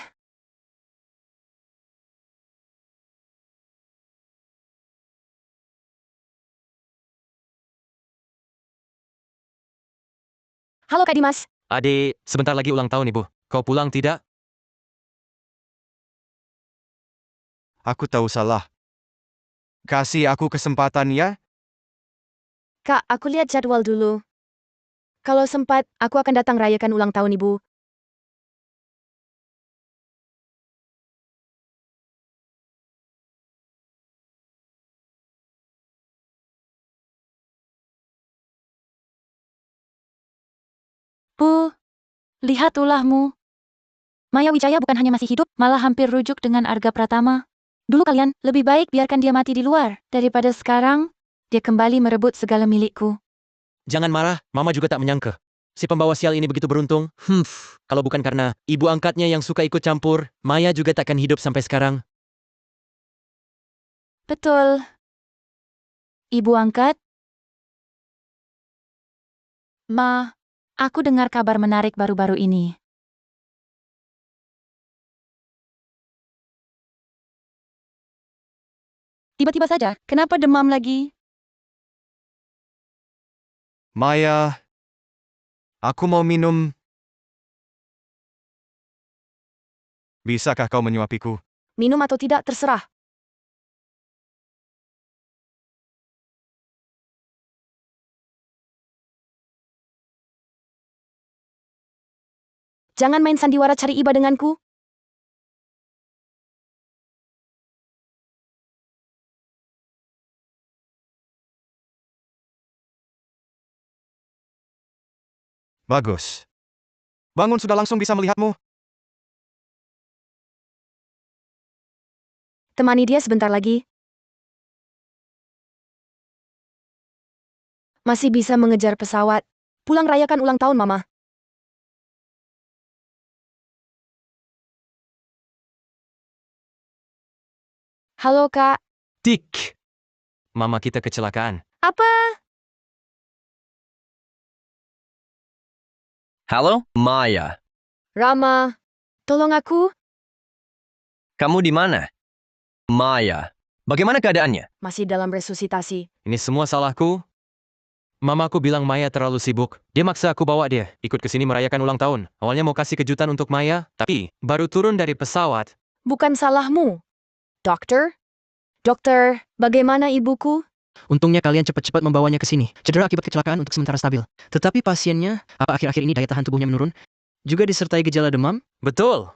Halo Kak Dimas. Adik, sebentar lagi ulang tahun ibu. Kau pulang tidak? Aku tahu salah. Kasih aku kesempatan ya. Kak, aku lihat jadwal dulu. Kalau sempat, aku akan datang rayakan ulang tahun ibu. Bu, lihat ulahmu. Maya Wijaya bukan hanya masih hidup, malah hampir rujuk dengan Arga Pratama. Dulu kalian, lebih baik biarkan dia mati di luar, daripada sekarang, dia kembali merebut segala milikku. Jangan marah, Mama juga tak menyangka. Si pembawa sial ini begitu beruntung. Kalau bukan karena ibu angkatnya yang suka ikut campur, Maya juga takkan hidup sampai sekarang. Betul. Ibu angkat? Ma, aku dengar kabar menarik baru-baru ini. Tiba-tiba saja, kenapa demam lagi? Maya, aku mau minum. Bisakah kau menyuapiku? Minum atau tidak, terserah. Jangan main sandiwara cari iba denganku. Bagus. Bangun sudah langsung bisa melihatmu. Temani dia sebentar lagi. Masih bisa mengejar pesawat. Pulang rayakan ulang tahun, Mama. Halo, Kak. Tik! Mama kita kecelakaan. Apa? Halo, Maya. Rama, tolong aku. Kamu di mana? Maya, bagaimana keadaannya? Masih dalam resusitasi. Ini semua salahku. Mamaku bilang Maya terlalu sibuk. Dia maksa aku bawa dia, ikut ke sini merayakan ulang tahun. Awalnya mau kasih kejutan untuk Maya, tapi baru turun dari pesawat. Bukan salahmu. Dokter? Dokter, bagaimana ibuku? Untungnya kalian cepat-cepat membawanya ke sini. Cedera akibat kecelakaan untuk sementara stabil. Tetapi pasiennya, apa akhir-akhir ini daya tahan tubuhnya menurun? Juga disertai gejala demam? Betul.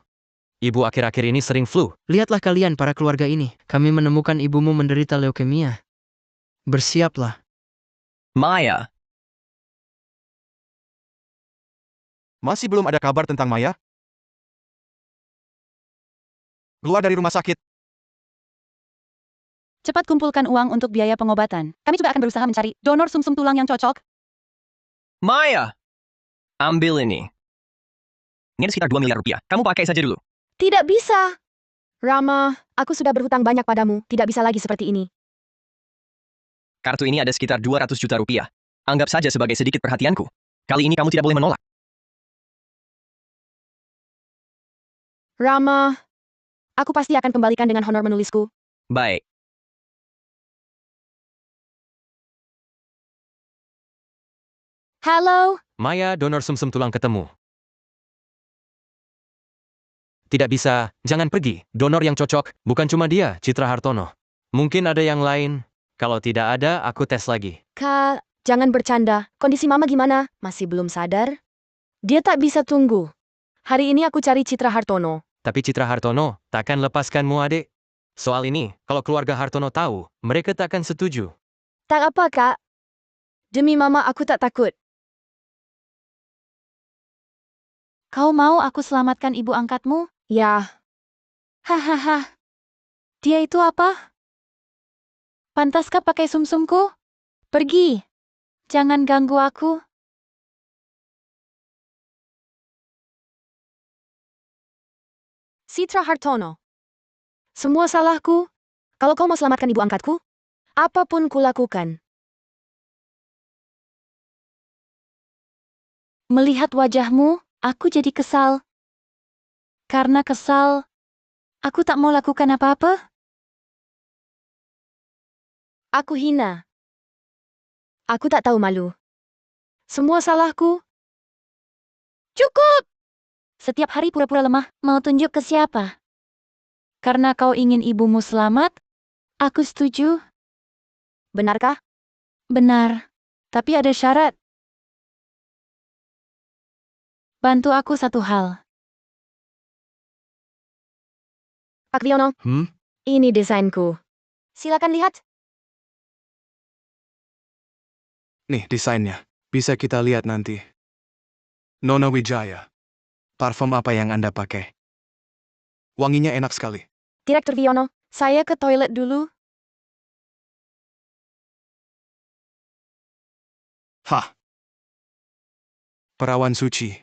Ibu akhir-akhir ini sering flu. Lihatlah kalian para keluarga ini. Kami menemukan ibumu menderita leukemia. Bersiaplah. Maya, Masih belum ada kabar tentang Maya? Keluar dari rumah sakit. Cepat kumpulkan uang untuk biaya pengobatan. Kami juga akan berusaha mencari donor sumsum tulang yang cocok. Maya, ambil ini. Ini ada sekitar 2 miliar rupiah. Kamu pakai saja dulu. Tidak bisa. Rama, aku sudah berhutang banyak padamu. Tidak bisa lagi seperti ini. Kartu ini ada sekitar 200 juta rupiah. Anggap saja sebagai sedikit perhatianku. Kali ini kamu tidak boleh menolak. Rama, aku pasti akan kembalikan dengan honor menulisku. Baik. Halo, Maya donor sumsum tulang ketemu. Tidak bisa, jangan pergi. Donor yang cocok, bukan cuma dia, Citra Hartono. Mungkin ada yang lain. Kalau tidak ada, aku tes lagi. Kak, jangan bercanda. Kondisi Mama gimana? Masih belum sadar? Dia tak bisa tunggu. Hari ini aku cari Citra Hartono. Tapi Citra Hartono takkan lepaskanmu adik. Soal ini, kalau keluarga Hartono tahu, mereka takkan setuju. Tak apa, Kak. Demi Mama aku tak takut. Kau mau aku selamatkan ibu angkatmu? Ya, Hahaha. Dia itu apa? Pantaskah pakai sumsumku? Pergi. Jangan ganggu aku. Citra Hartono. Semua salahku. Kalau kau mau selamatkan ibu angkatku, apapun kulakukan. Melihat wajahmu, aku jadi kesal. Karena kesal, aku tak mau lakukan apa-apa. Aku hina. Aku tak tahu malu. Semua salahku. Cukup! Setiap hari pura-pura lemah, mau tunjuk ke siapa? Karena kau ingin ibumu selamat, aku setuju. Benarkah? Benar. Tapi ada syarat. Bantu aku satu hal. Pak Wiono, ini desainku. Silakan lihat. Nih desainnya. Bisa kita lihat nanti. Nona Wijaya. Parfum apa yang Anda pakai? Wanginya enak sekali. Direktur Wiono, saya ke toilet dulu. Hah. Perawan suci.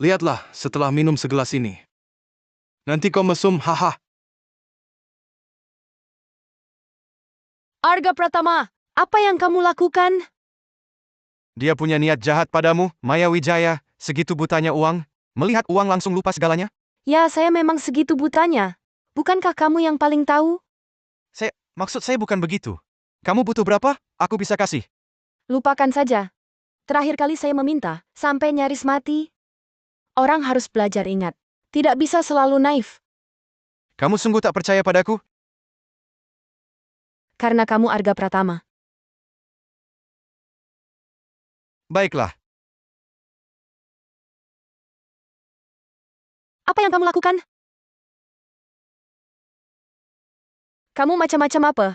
Lihatlah setelah minum segelas ini. Nanti kau mesum, haha. Arga Pratama, apa yang kamu lakukan? Dia punya niat jahat padamu, Maya Wijaya. Segitu butanya uang. Melihat uang langsung lupa segalanya. Ya, saya memang segitu butanya. Bukankah kamu yang paling tahu? Maksud saya bukan begitu. Kamu butuh berapa? Aku bisa kasih. Lupakan saja. Terakhir kali saya meminta, sampai nyaris mati. Orang harus belajar ingat. Tidak bisa selalu naif. Kamu sungguh tak percaya padaku? Karena kamu Arga Pratama. Baiklah. Apa yang kamu lakukan? Kamu macam-macam apa?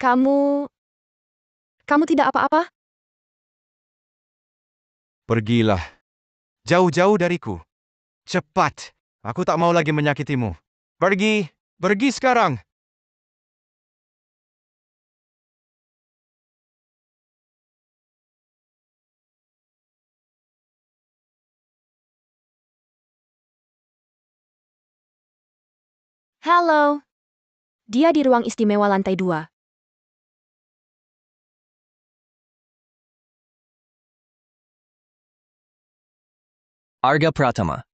Kamu tidak apa-apa? Pergilah. Jauh-jauh dariku. Cepat. Aku tak mau lagi menyakitimu. Pergi. Pergi sekarang. Halo. Dia di ruang istimewa lantai 2. Arga Pratama.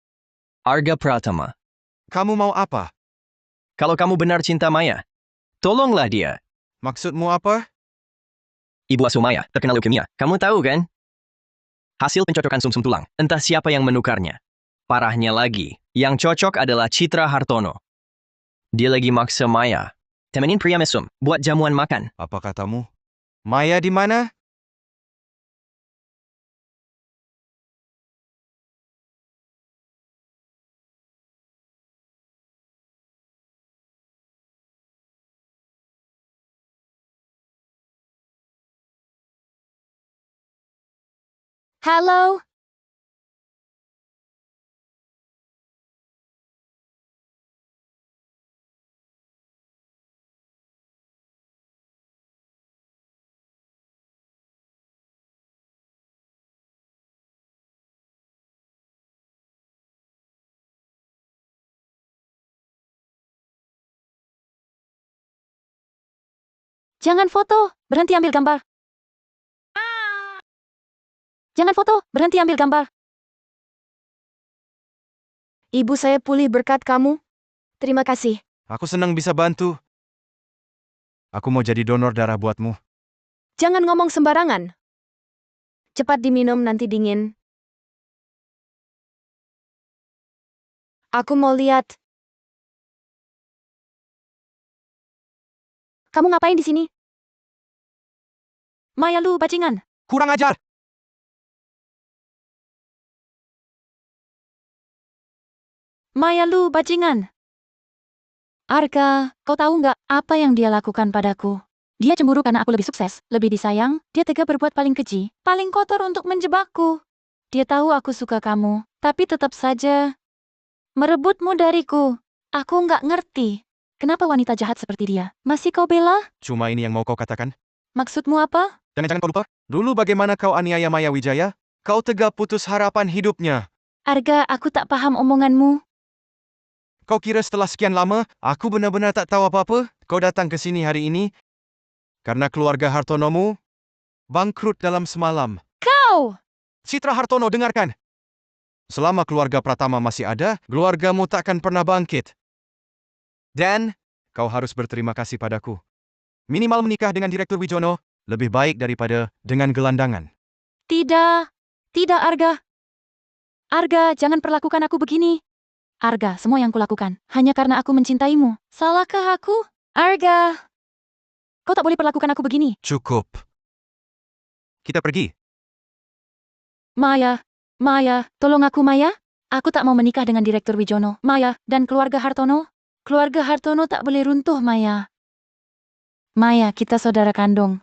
Arga Pratama. Kamu mau apa? Kalau kamu benar cinta Maya, tolonglah dia. Maksudmu apa? Ibu asuh Maya terkena leukemia. Kamu tahu kan? Hasil pencocokan sumsum tulang. Entah siapa yang menukarnya. Parahnya lagi, yang cocok adalah Citra Hartono. Dia lagi maksa Maya. Temenin pria mesum, buat jamuan makan. Apa katamu? Maya di mana? Halo. Jangan foto, berhenti ambil gambar. Jangan foto, berhenti ambil gambar. Ibu saya pulih berkat kamu. Terima kasih. Aku senang bisa bantu. Aku mau jadi donor darah buatmu. Jangan ngomong sembarangan. Cepat diminum nanti dingin. Aku mau lihat. Kamu ngapain di sini? Maya lu bajingan. Kurang ajar! Maya lu bajingan. Arga, kau tahu nggak apa yang dia lakukan padaku? Dia cemburu karena aku lebih sukses, lebih disayang, dia tega berbuat paling keji, paling kotor untuk menjebakku. Dia tahu aku suka kamu, tapi tetap saja. Merebutmu dariku. Aku nggak ngerti. Kenapa wanita jahat seperti dia masih kau bela? Cuma ini yang mau kau katakan? Maksudmu apa? Jangan-jangan kau lupa? Dulu bagaimana kau aniaya Maya Wijaya? Kau tega putus harapan hidupnya. Arga, aku tak paham omonganmu. Kau kira setelah sekian lama, aku benar-benar tak tahu apa-apa? Kau datang ke sini hari ini karena keluarga Hartonomu bangkrut dalam semalam. Kau! Citra Hartono, dengarkan. Selama keluarga Pratama masih ada, keluargamu takkan pernah bangkit. Dan, kau harus berterima kasih padaku. Minimal menikah dengan Direktur Wijono, lebih baik daripada dengan gelandangan. Tidak. Tidak, Arga. Arga, jangan perlakukan aku begini. Arga, semua yang kulakukan hanya karena aku mencintaimu. Salahkah aku? Arga! Kau tak boleh perlakukan aku begini. Cukup. Kita pergi. Maya, tolong aku Maya. Aku tak mau menikah dengan Direktur Wijono, Maya, dan keluarga Hartono. Keluarga Hartono tak boleh runtuh, Maya. Maya, kita saudara kandung.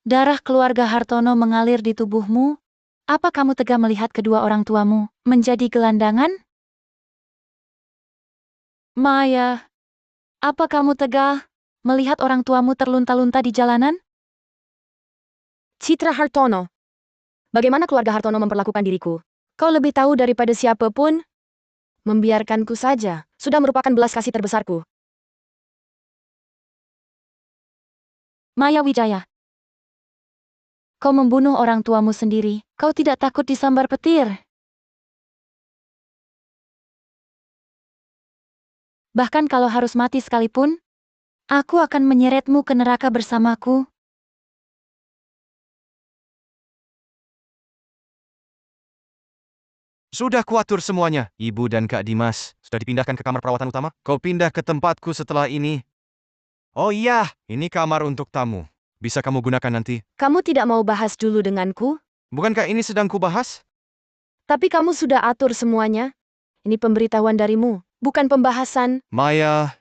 Darah keluarga Hartono mengalir di tubuhmu. Apa kamu tega melihat kedua orang tuamu menjadi gelandangan? Maya, apa kamu tega melihat orang tuamu terlunta-lunta di jalanan? Citra Hartono. Bagaimana keluarga Hartono memperlakukan diriku? Kau lebih tahu daripada siapapun? Membiarkanku saja, sudah merupakan belas kasih terbesarku. Maya Wijaya. Kau membunuh orang tuamu sendiri. Kau tidak takut disambar petir. Bahkan kalau harus mati sekalipun, aku akan menyeretmu ke neraka bersamaku. Sudah kuatur semuanya. Ibu dan Kak Dimas sudah dipindahkan ke kamar perawatan utama. Kau pindah ke tempatku setelah ini. Oh iya, ini kamar untuk tamu. Bisa kamu gunakan nanti. Kamu tidak mau bahas dulu denganku? Bukankah ini sedang kubahas? Tapi kamu sudah atur semuanya. Ini pemberitahuan darimu, bukan pembahasan. Maya,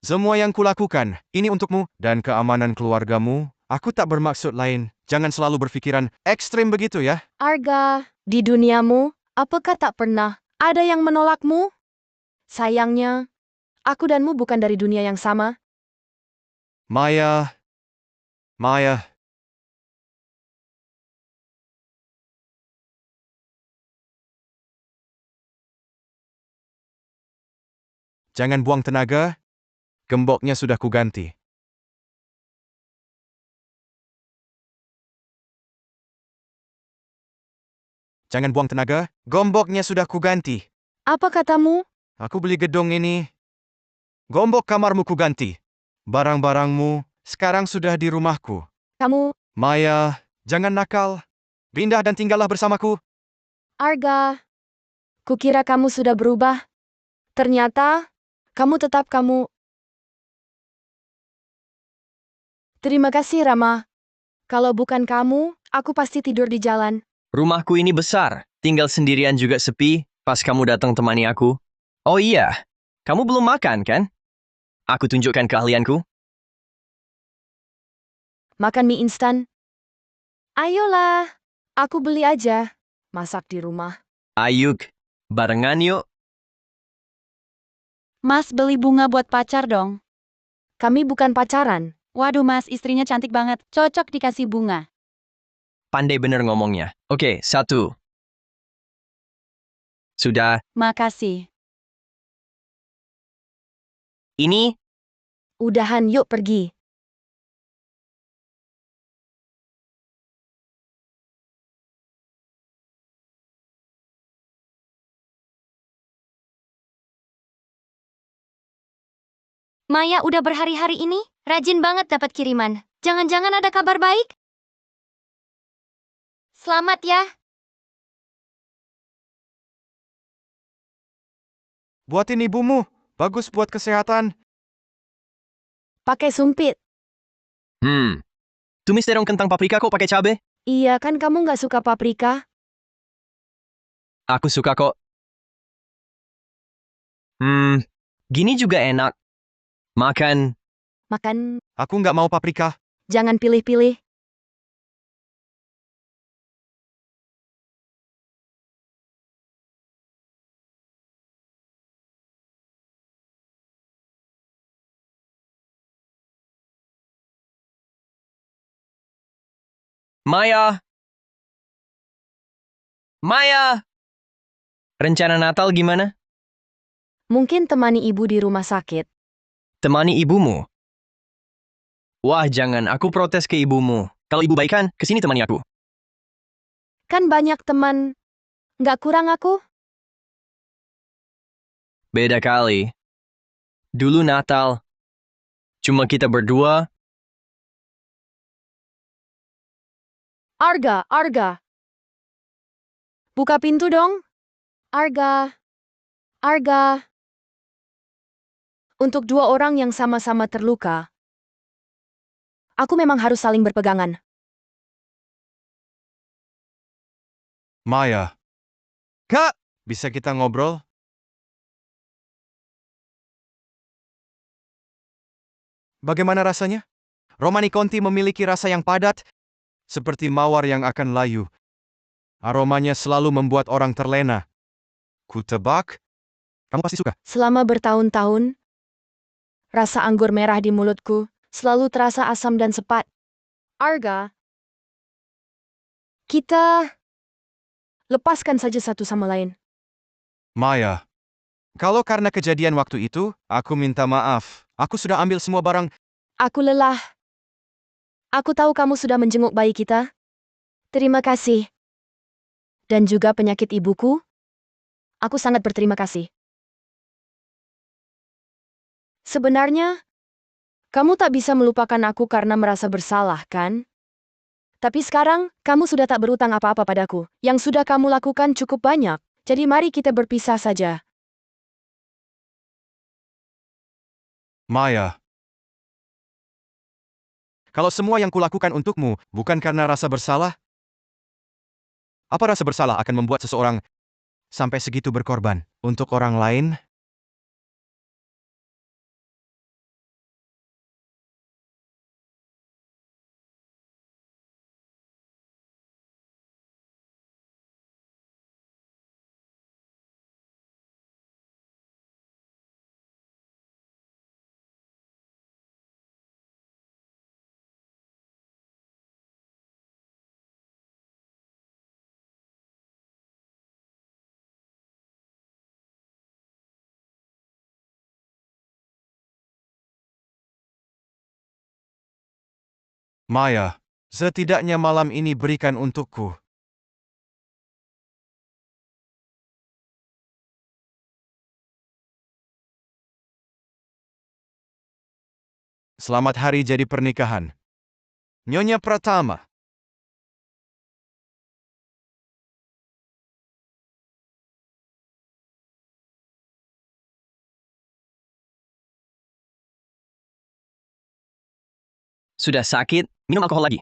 semua yang kulakukan, ini untukmu dan keamanan keluargamu. Aku tak bermaksud lain. Jangan selalu berpikiran ekstrim begitu ya. Arga, di duniamu, apakah tak pernah ada yang menolakmu? Sayangnya, aku danmu bukan dari dunia yang sama. Maya. Jangan buang tenaga. Gemboknya sudah kuganti. Jangan buang tenaga. Gemboknya sudah kuganti. Apa katamu? Aku beli gedung ini. Gembok kamarmu kuganti. Barang-barangmu sekarang sudah di rumahku. Kamu, Maya, jangan nakal. Pindah dan tinggallah bersamaku. Arga. Kukira kamu sudah berubah. Ternyata, kamu tetap kamu. Terima kasih, Rama. Kalau bukan kamu, aku pasti tidur di jalan. Rumahku ini besar, tinggal sendirian juga sepi, pas kamu datang temani aku. Oh iya, kamu belum makan kan? Aku tunjukkan keahlianku. Makan mie instan. Ayolah, aku beli aja. Masak di rumah. Ayuk, barengan yuk. Mas beli bunga buat pacar dong. Kami bukan pacaran. Waduh mas, istrinya cantik banget. Cocok dikasih bunga. Pandai bener ngomongnya. Oke, 1. Sudah, Makasih. ini Udahan, yuk pergi. Maya udah berhari-hari ini, rajin banget dapat kiriman. Jangan-jangan ada kabar baik? Selamat ya. Buatin ibumu. Bagus buat kesehatan. Pakai sumpit. tumis terong kentang paprika kok pakai cabe? Iya kan kamu nggak suka paprika? Aku suka kok. Gini juga enak. Makan. Makan, Aku nggak mau paprika. jangan pilih-pilih. Maya! Maya! Rencana Natal gimana? Mungkin temani ibu di rumah sakit. Temani ibumu. Wah, jangan. Aku protes ke ibumu. Kalau ibu baik kan, kesini temani aku. Kan banyak teman. Nggak kurang aku? Beda kali. Dulu Natal. Cuma kita berdua. Arga, Arga. Buka pintu dong. Arga. Arga. Untuk dua orang yang sama-sama terluka, aku memang harus saling berpegangan. Maya. Kak! Bisa kita ngobrol? Bagaimana rasanya? Romani Conti memiliki rasa yang padat, seperti mawar yang akan layu. Aromanya selalu membuat orang terlena. Ku tebak, kamu pasti suka. Selama bertahun-tahun, rasa anggur merah di mulutku selalu terasa asam dan sepat. Arga, kita lepaskan saja satu sama lain. Maya. Kalau karena kejadian waktu itu, aku minta maaf. Aku sudah ambil semua barang. Aku lelah. Aku tahu kamu sudah menjenguk bayi kita. Terima kasih. Dan juga penyakit ibuku. Aku sangat berterima kasih. Sebenarnya, kamu tak bisa melupakan aku karena merasa bersalah, kan? Tapi sekarang, kamu sudah tak berutang apa-apa padaku. Yang sudah kamu lakukan cukup banyak. Jadi mari kita berpisah saja. Maya. Kalau semua yang kulakukan untukmu bukan karena rasa bersalah, apa rasa bersalah akan membuat seseorang sampai segitu berkorban untuk orang lain? Maya, setidaknya malam ini berikan untukku. Selamat hari jadi pernikahan. Nyonya Pratama. Sudah sakit, minum alkohol lagi.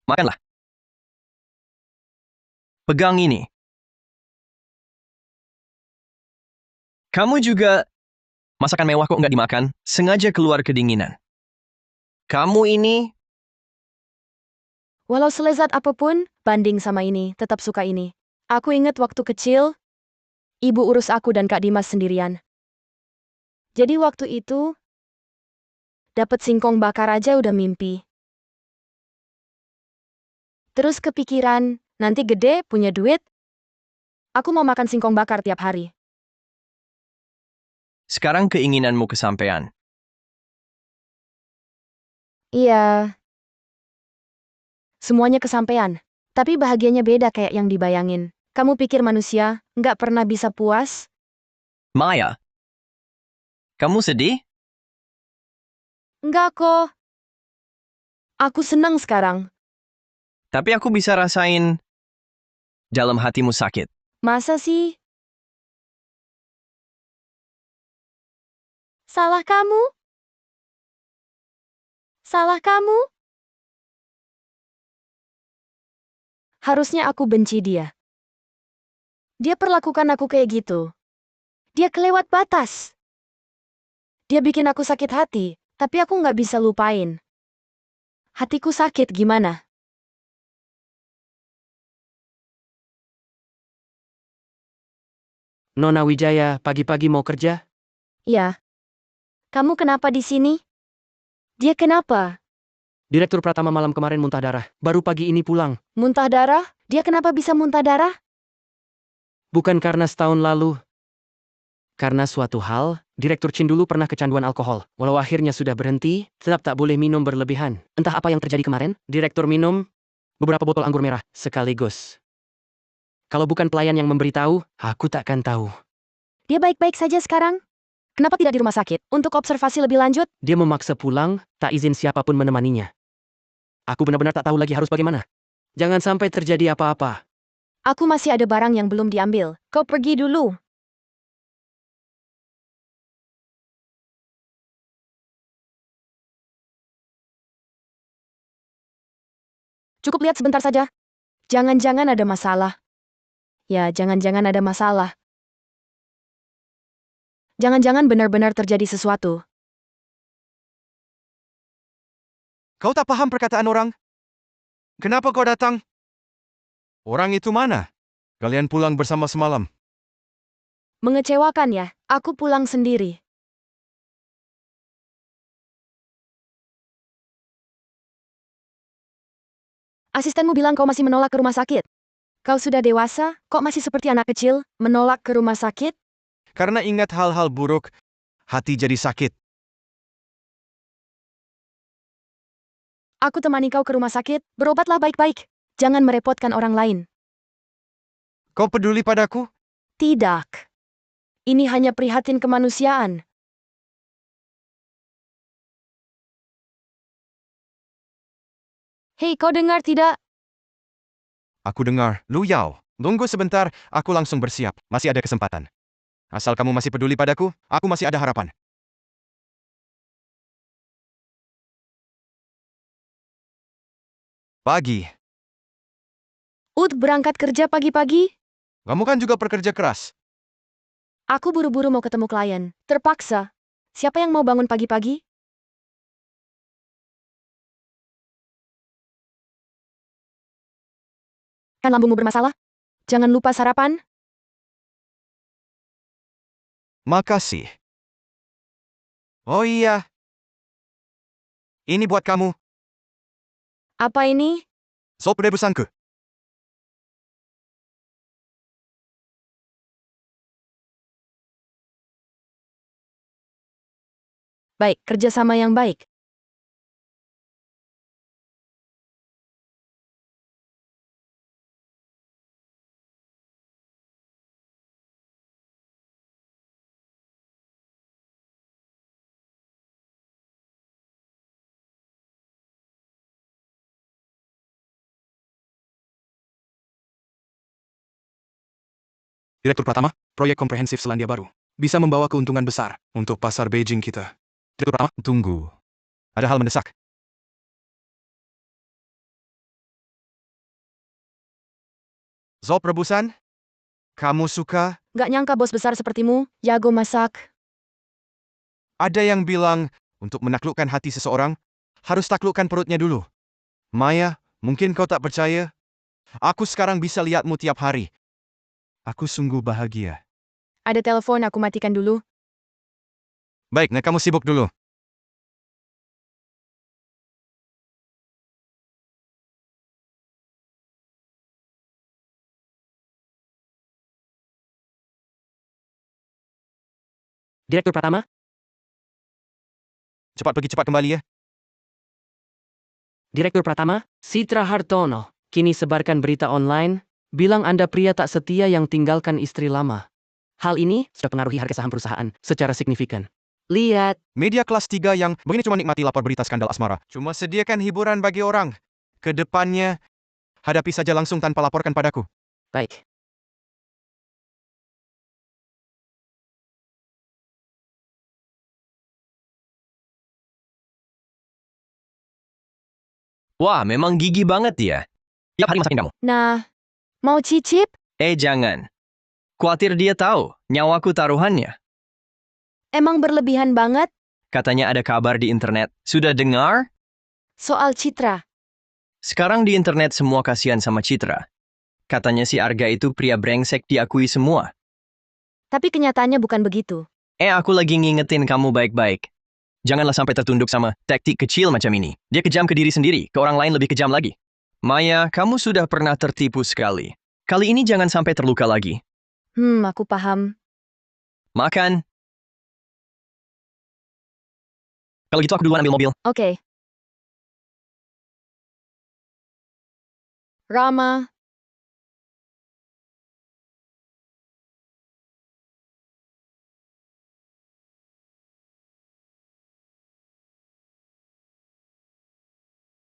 Makanlah. Pegang ini. Kamu juga masakan mewah kok nggak dimakan, sengaja keluar kedinginan. Kamu ini, Walau selezat apapun, banding sama ini, tetap suka ini. Aku ingat waktu kecil, ibu urus aku dan Kak Dimas sendirian. Jadi waktu itu, dapat singkong bakar aja udah mimpi. Terus kepikiran, nanti gede, punya duit, aku mau makan singkong bakar tiap hari. sekarang keinginanmu kesampaian. Iya. Semuanya kesampean. Tapi bahagianya beda kayak yang dibayangin. Kamu pikir manusia nggak pernah bisa puas? Maya, kamu sedih? Nggak kok. Aku senang sekarang. Tapi aku bisa rasain dalam hatimu sakit. Masa sih? Salah kamu? Salah kamu? Harusnya aku benci dia. Dia perlakukan aku kayak gitu. Dia kelewat batas. Dia bikin aku sakit hati, tapi aku nggak bisa lupain. Hatiku sakit gimana? Nona Wijaya, pagi-pagi mau kerja? Ya. Kamu kenapa di sini? Dia kenapa? Direktur Pratama malam kemarin muntah darah. Baru pagi ini pulang. Muntah darah? Dia kenapa bisa muntah darah? Bukan karena setahun lalu. Karena suatu hal, Direktur Chin dulu pernah kecanduan alkohol. Walau akhirnya sudah berhenti, tetap tak boleh minum berlebihan. Entah apa yang terjadi kemarin, Direktur minum beberapa botol anggur merah sekaligus. Kalau bukan pelayan yang memberitahu, aku takkan tahu. Dia baik-baik saja sekarang? Kenapa tidak di rumah sakit? Untuk observasi lebih lanjut? Dia memaksa pulang, tak izin siapapun menemaninya. Aku benar-benar tak tahu lagi harus bagaimana. Jangan sampai terjadi apa-apa. Aku masih ada barang yang belum diambil. Kau pergi dulu. Cukup lihat sebentar saja. Jangan-jangan ada masalah. Ya, jangan-jangan ada masalah. Jangan-jangan benar-benar terjadi sesuatu. Kau tak paham perkataan orang? Kenapa kau datang? Orang itu mana? Kalian pulang bersama semalam. Mengecewakan ya, aku pulang sendiri. Asistenmu bilang kau masih menolak ke rumah sakit. Kau sudah dewasa, kok masih seperti anak kecil, menolak ke rumah sakit? Karena ingat hal-hal buruk, hati jadi sakit. Aku temani kau ke rumah sakit, berobatlah baik-baik. Jangan merepotkan orang lain. Kau peduli padaku? Tidak. Ini hanya prihatin kemanusiaan. Hei, kau dengar tidak? Aku dengar, Lu Yao. Tunggu sebentar, aku langsung bersiap. Masih ada kesempatan. Asal kamu masih peduli padaku, aku masih ada harapan. Pagi. Berangkat kerja pagi-pagi? Kamu kan juga pekerja keras. Aku buru-buru mau ketemu klien. Terpaksa. Siapa yang mau bangun pagi-pagi? Kan lambungmu bermasalah? Jangan lupa sarapan. Makasih. Oh iya. Ini buat kamu. Apa ini? Sop rebusanku. Baik, kerjasama yang baik. Direktur Pratama, proyek komprehensif Selandia Baru. Bisa membawa keuntungan besar untuk pasar Beijing kita. Direktur Pratama, Tunggu. Ada hal mendesak. Sop rebusan? Kamu suka? Gak nyangka bos besar sepertimu, jago masak. Ada yang bilang, untuk menaklukkan hati seseorang, harus taklukkan perutnya dulu. Maya, mungkin kau tak percaya? Aku sekarang bisa lihatmu tiap hari. Aku sungguh bahagia. Ada telepon, aku matikan dulu. Baik, nah kamu sibuk dulu. Direktur Pratama, Cepat pergi, cepat kembali ya. Direktur Pratama, Citra Hartono. Kini sebarkan berita online, bilang Anda pria tak setia yang tinggalkan istri lama. Hal ini sudah pengaruhi harga saham perusahaan secara signifikan. Lihat, Media kelas 3 yang begini cuma nikmati lapor berita skandal asmara. Cuma sediakan hiburan bagi orang. Kedepannya, hadapi saja langsung tanpa laporkan padaku. baik. Wah, memang gigi banget dia. Tiap hari masakin kamu. Nah, mau cicip? Jangan. Khawatir dia tahu, nyawaku taruhannya. Emang berlebihan banget? Katanya ada kabar di internet. Sudah dengar? Soal Citra. Sekarang di internet semua kasihan sama Citra. Katanya si Arga itu pria brengsek diakui semua. Tapi kenyataannya bukan begitu. Aku lagi ngingetin kamu baik-baik. Janganlah sampai tertunduk sama taktik kecil macam ini. Dia kejam ke diri sendiri, ke orang lain lebih kejam lagi. Maya, kamu sudah pernah tertipu sekali. Kali ini jangan sampai terluka lagi. Aku paham. Makan. Kalau gitu aku duluan ambil mobil. Oke. Rama,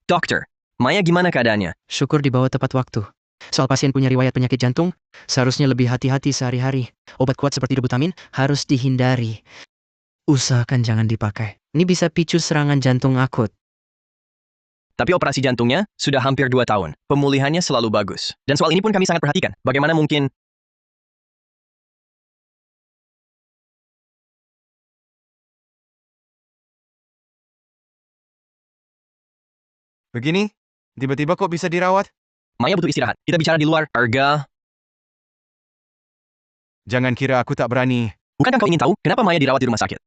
Dokter, Maya gimana keadaannya? Syukur dibawa tepat waktu. Soal pasien punya riwayat penyakit jantung, seharusnya lebih hati-hati sehari-hari. Obat kuat seperti Dibutamin harus dihindari. Usahakan jangan dipakai. Ini bisa picu serangan jantung akut. Tapi operasi jantungnya sudah hampir 2 tahun. Pemulihannya selalu bagus. Dan soal ini pun kami sangat perhatikan. Bagaimana mungkin... Begini, tiba-tiba kok bisa dirawat? Maya butuh istirahat. Kita bicara di luar. Arga, Jangan kira aku tak berani. bukankah kau ingin tahu kenapa Maya dirawat di rumah sakit?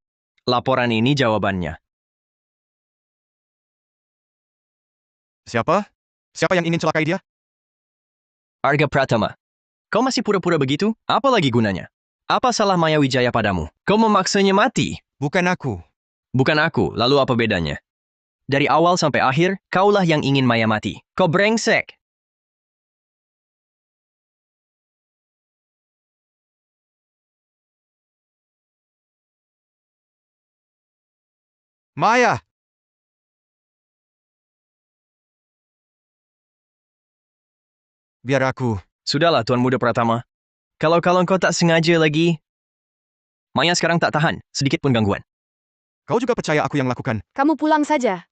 Laporan ini jawabannya. Siapa? Siapa yang ingin celakai dia? Arga Pratama. Kau masih pura-pura begitu? Apa lagi gunanya? Apa salah Maya Wijaya padamu? Kau memaksanya mati. Bukan aku. Bukan aku, lalu apa bedanya? Dari awal sampai akhir, kaulah yang ingin Maya mati. Kau brengsek. Maya! Biar aku. Sudahlah, Tuan Muda Pratama. Kalau kau tak sengaja lagi, Maya sekarang tak tahan, sedikit pun gangguan. Kau juga percaya aku yang lakukan? kamu pulang saja.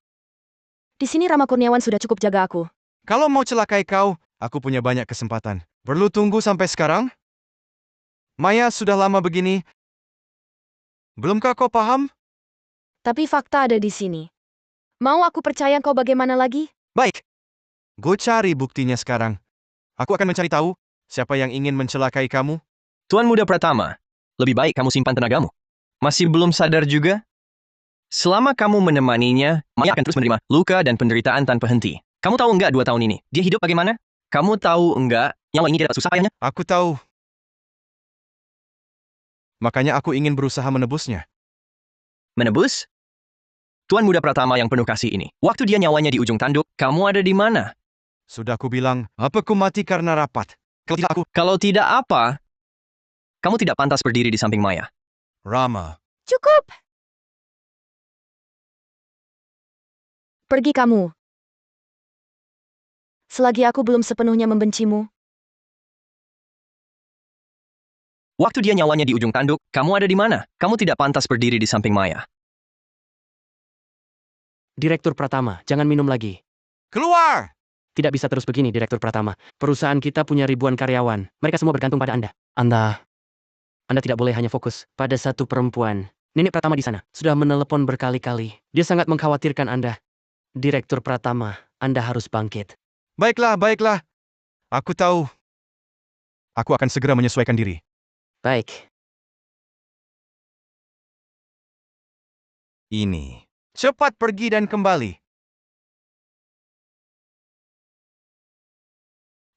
Di sini Rama Kurniawan sudah cukup jaga aku. Kalau mau celakai kau, aku punya banyak kesempatan. Perlu tunggu sampai sekarang? Maya sudah lama begini. Belumkah kau paham? Tapi fakta ada di sini. Mau aku percaya kau bagaimana lagi? Baik. Gue cari buktinya sekarang. Aku akan mencari tahu siapa yang ingin mencelakai kamu. Tuan Muda Pratama, lebih baik kamu simpan tenagamu. Masih belum sadar juga? Selama kamu menemaninya, Maya akan terus menerima luka dan penderitaan tanpa henti. Kamu tahu enggak 2 tahun ini, dia hidup bagaimana? Kamu tahu enggak, nyawa ini dia dapat susah payahnya? Aku tahu. Makanya aku ingin berusaha menebusnya. Menebus? Tuan Muda Pratama yang penuh kasih ini. Waktu dia nyawanya di ujung tanduk, kamu ada di mana? Sudah aku bilang, apa ku mati karena rapat? Kalau tidak aku, Kalau tidak apa, kamu tidak pantas berdiri di samping Maya. Rama. Cukup! Pergi kamu. Selagi aku belum sepenuhnya membencimu, Waktu dia nyawanya di ujung tanduk, kamu ada di mana? Kamu tidak pantas berdiri di samping Maya. Direktur Pratama, jangan minum lagi. Keluar! Tidak bisa terus begini, Direktur Pratama. Perusahaan kita punya ribuan karyawan. Mereka semua bergantung pada Anda. Anda tidak boleh hanya fokus pada satu perempuan. Nenek Pratama di sana sudah menelepon berkali-kali. Dia sangat mengkhawatirkan Anda. Direktur Pratama, Anda harus bangkit. Baiklah, baiklah. Aku tahu. Aku akan segera menyesuaikan diri. Baik. Ini. Cepat pergi dan kembali.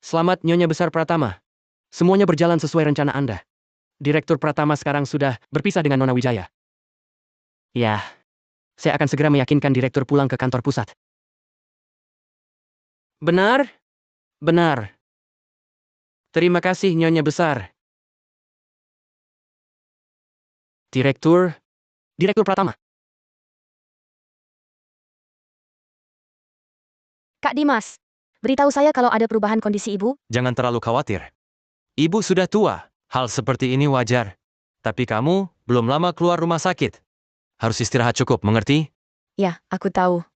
Selamat Nyonya Besar Pratama. Semuanya berjalan sesuai rencana Anda. Direktur Pratama sekarang sudah berpisah dengan Nona Wijaya. Ya, saya akan segera meyakinkan direktur pulang ke kantor pusat. Benar? Benar. Terima kasih Nyonya Besar. Direktur Pratama. Kak Dimas, beritahu saya kalau ada perubahan kondisi ibu. Jangan terlalu khawatir. Ibu sudah tua. Hal seperti ini wajar. Tapi kamu belum lama keluar rumah sakit. Harus istirahat cukup, mengerti? Ya, aku tahu.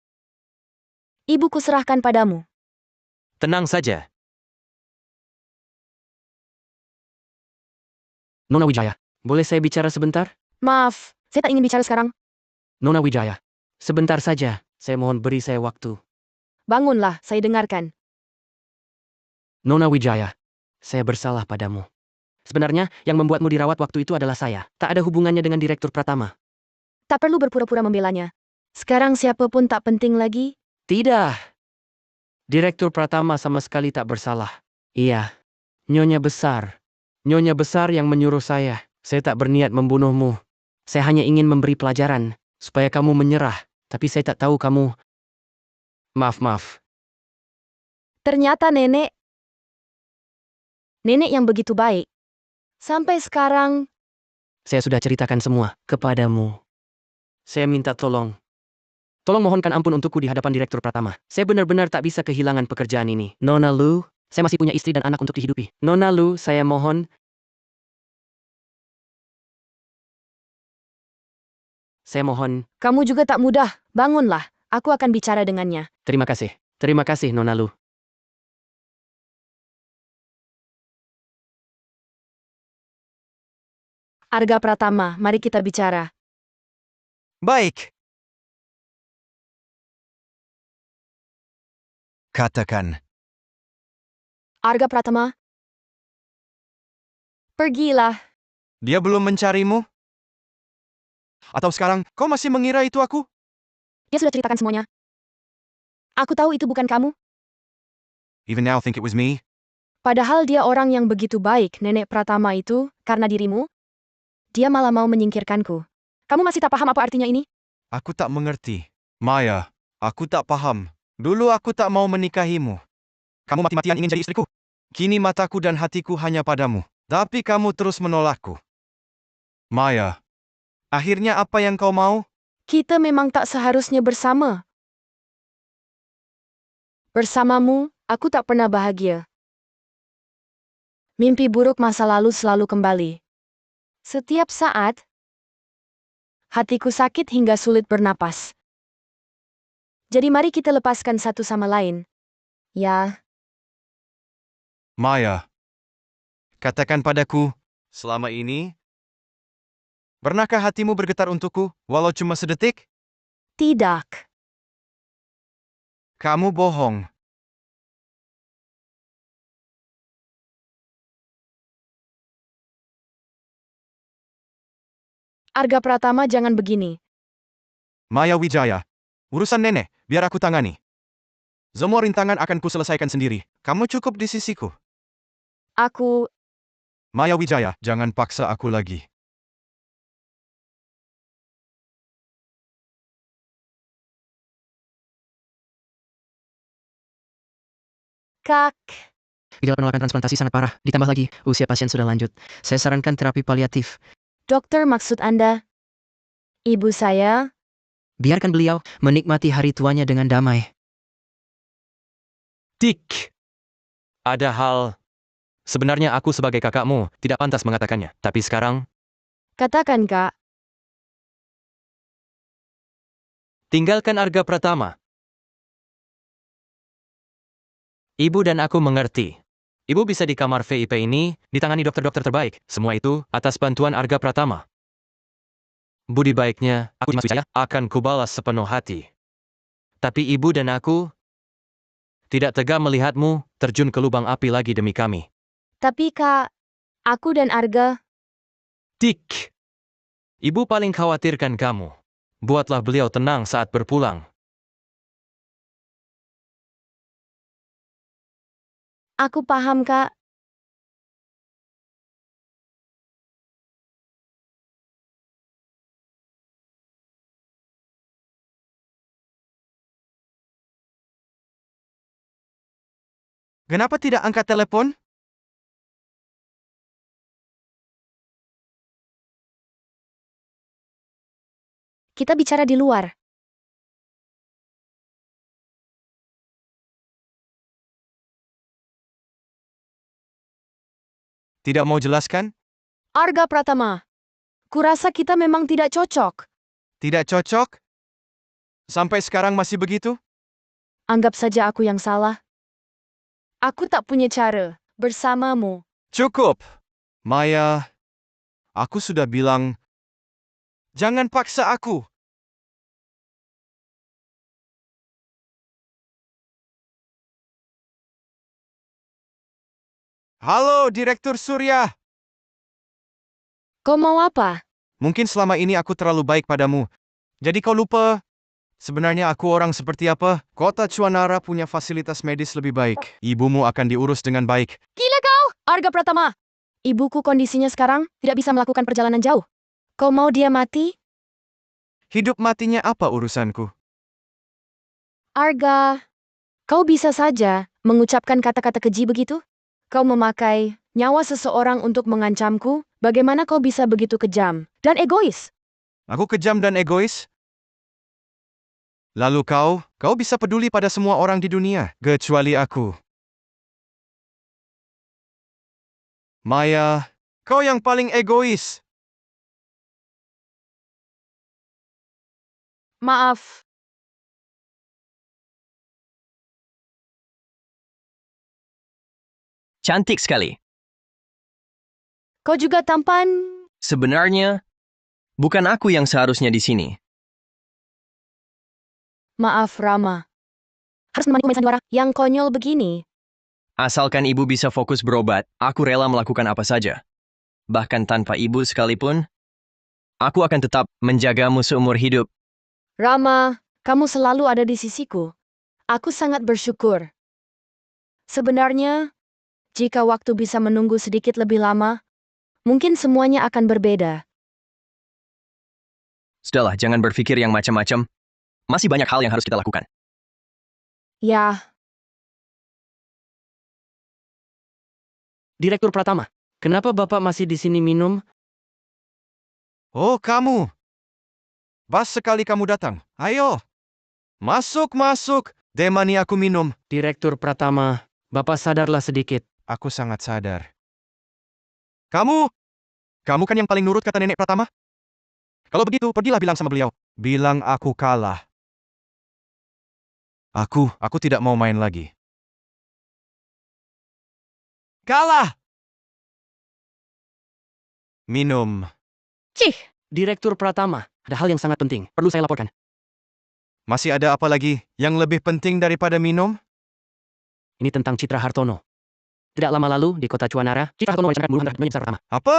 Ibuku serahkan padamu. Tenang saja. Nona Wijaya, boleh saya bicara sebentar? Maaf, saya tak ingin bicara sekarang. Nona Wijaya, sebentar saja. Saya mohon beri saya waktu. Bangunlah, saya dengarkan. Nona Wijaya, saya bersalah padamu. Sebenarnya, yang membuatmu dirawat waktu itu adalah saya. Tak ada hubungannya dengan Direktur Pratama. Tak perlu berpura-pura membelanya. Sekarang siapapun tak penting lagi. Tidak. Direktur Pratama sama sekali tak bersalah. Iya. Nyonya besar. Nyonya besar yang menyuruh saya. Saya tak berniat membunuhmu. Saya hanya ingin memberi pelajaran. Supaya kamu menyerah. Tapi saya tak tahu kamu... Maaf. Ternyata nenek yang begitu baik. Sampai sekarang, Saya sudah ceritakan semua kepadamu. Saya minta tolong. Tolong mohonkan ampun untukku di hadapan Direktur Pratama. Saya benar-benar tak bisa kehilangan pekerjaan ini. Nona Lu, saya masih punya istri dan anak untuk dihidupi. Nona Lu, saya mohon. Saya mohon. kamu juga tak mudah. Bangunlah, aku akan bicara dengannya. Terima kasih. Terima kasih, Nona Lu. Arga Pratama, mari kita bicara. Baik. Katakan. Arga Pratama, pergilah. Dia belum mencarimu? Atau sekarang, kau masih mengira itu aku? Dia sudah ceritakan semuanya. Aku tahu itu bukan kamu. Even now think it was me? Padahal dia orang yang begitu baik, Nenek Pratama itu, karena dirimu. Dia malah mau menyingkirkanku. Kamu masih tak paham apa artinya ini? Aku tak mengerti. Maya, aku tak paham. Dulu aku tak mau menikahimu. Kamu mati-matian ingin jadi istriku. Kini mataku dan hatiku hanya padamu. Tapi kamu terus menolakku. Maya, akhirnya apa yang kau mau? Kita memang tak seharusnya bersama. Bersamamu, aku tak pernah bahagia. Mimpi buruk masa lalu selalu kembali. Setiap saat, hatiku sakit hingga sulit bernapas. Jadi mari kita lepaskan satu sama lain. Ya, Maya, katakan padaku, selama ini, pernahkah hatimu bergetar untukku, walau cuma sedetik? tidak. Kamu bohong. Arga Pratama jangan begini. Maya Wijaya, urusan nenek, biar aku tangani. Semua rintangan akan kuselesaikan sendiri. Kamu cukup di sisiku. Aku, Maya Wijaya, jangan paksa aku lagi. Kak. Gejala penolakan transplantasi sangat parah. Ditambah lagi, usia pasien sudah lanjut. Saya sarankan terapi paliatif. Dokter maksud Anda? Ibu saya? Biarkan beliau menikmati hari tuanya dengan damai. Tik. Ada hal. Sebenarnya aku sebagai kakakmu tidak pantas mengatakannya. Tapi sekarang, Katakan Kak. tinggalkan Arga Pratama. Ibu dan aku mengerti. Ibu bisa di kamar VIP ini, ditangani dokter-dokter terbaik. Semua itu atas bantuan Arga Pratama. Budi baiknya, aku Dimas Wijaya, akan kubalas sepenuh hati. Tapi ibu dan aku tidak tega melihatmu terjun ke lubang api lagi demi kami. Tapi Kak, aku dan Arga, Tik. Ibu paling khawatirkan kamu. Buatlah beliau tenang saat berpulang. aku paham Kak. Kenapa tidak angkat telepon? Kita bicara di luar. Tidak mau jelaskan? Arga Pratama. Kurasa kita memang tidak cocok. Tidak cocok? Sampai sekarang masih begitu? Anggap saja aku yang salah. Aku tak punya cara bersamamu. Cukup. Maya, aku sudah bilang, jangan paksa aku. Halo, Direktur Surya. Kau mau apa? Mungkin selama ini aku terlalu baik padamu. Jadi kau lupa, sebenarnya aku orang seperti apa? Kota Chuanara punya fasilitas medis lebih baik. Ibumu akan diurus dengan baik. Gila kau! Arga Pratama! Ibuku kondisinya sekarang tidak bisa melakukan perjalanan jauh. Kau mau dia mati? Hidup matinya apa urusanku? Arga, kau bisa saja mengucapkan kata-kata keji begitu? Kau memakai nyawa seseorang untuk mengancamku? Bagaimana kau bisa begitu kejam dan egois? Aku kejam dan egois? Lalu kau bisa peduli pada semua orang di dunia, kecuali aku. Maya, kau yang paling egois. Maaf, Cantik sekali. kau juga tampan. Sebenarnya, bukan aku yang seharusnya di sini. Maaf, Rama. Harus menemani main sandiwara yang konyol begini. Asalkan ibu bisa fokus berobat, aku rela melakukan apa saja. Bahkan tanpa ibu sekalipun, aku akan tetap menjagamu seumur hidup. Rama, kamu selalu ada di sisiku. Aku sangat bersyukur. Sebenarnya, jika waktu bisa menunggu sedikit lebih lama, mungkin semuanya akan berbeda. Sudahlah, jangan berpikir yang macam-macam. Masih banyak hal yang harus kita lakukan. Ya, Direktur Pratama, kenapa Bapak masih di sini minum? Oh, kamu. Pas sekali kamu datang. Ayo. Masuk. Demani aku minum. Direktur Pratama, Bapak sadarlah sedikit. Aku sangat sadar. Kamu kan yang paling nurut kata Nenek Pratama? Kalau begitu, pergilah bilang sama beliau. Bilang aku kalah. Aku tidak mau main lagi. Kalah! Minum. cih. Direktur Pratama, ada hal yang sangat penting. Perlu saya laporkan. Masih ada apa lagi yang lebih penting daripada minum? Ini tentang Citra Hartono. Tidak lama lalu, di kota Chuanara, Citra Hartono merencanakan bunuh terhadap Nyonya Besar Pratama. Apa?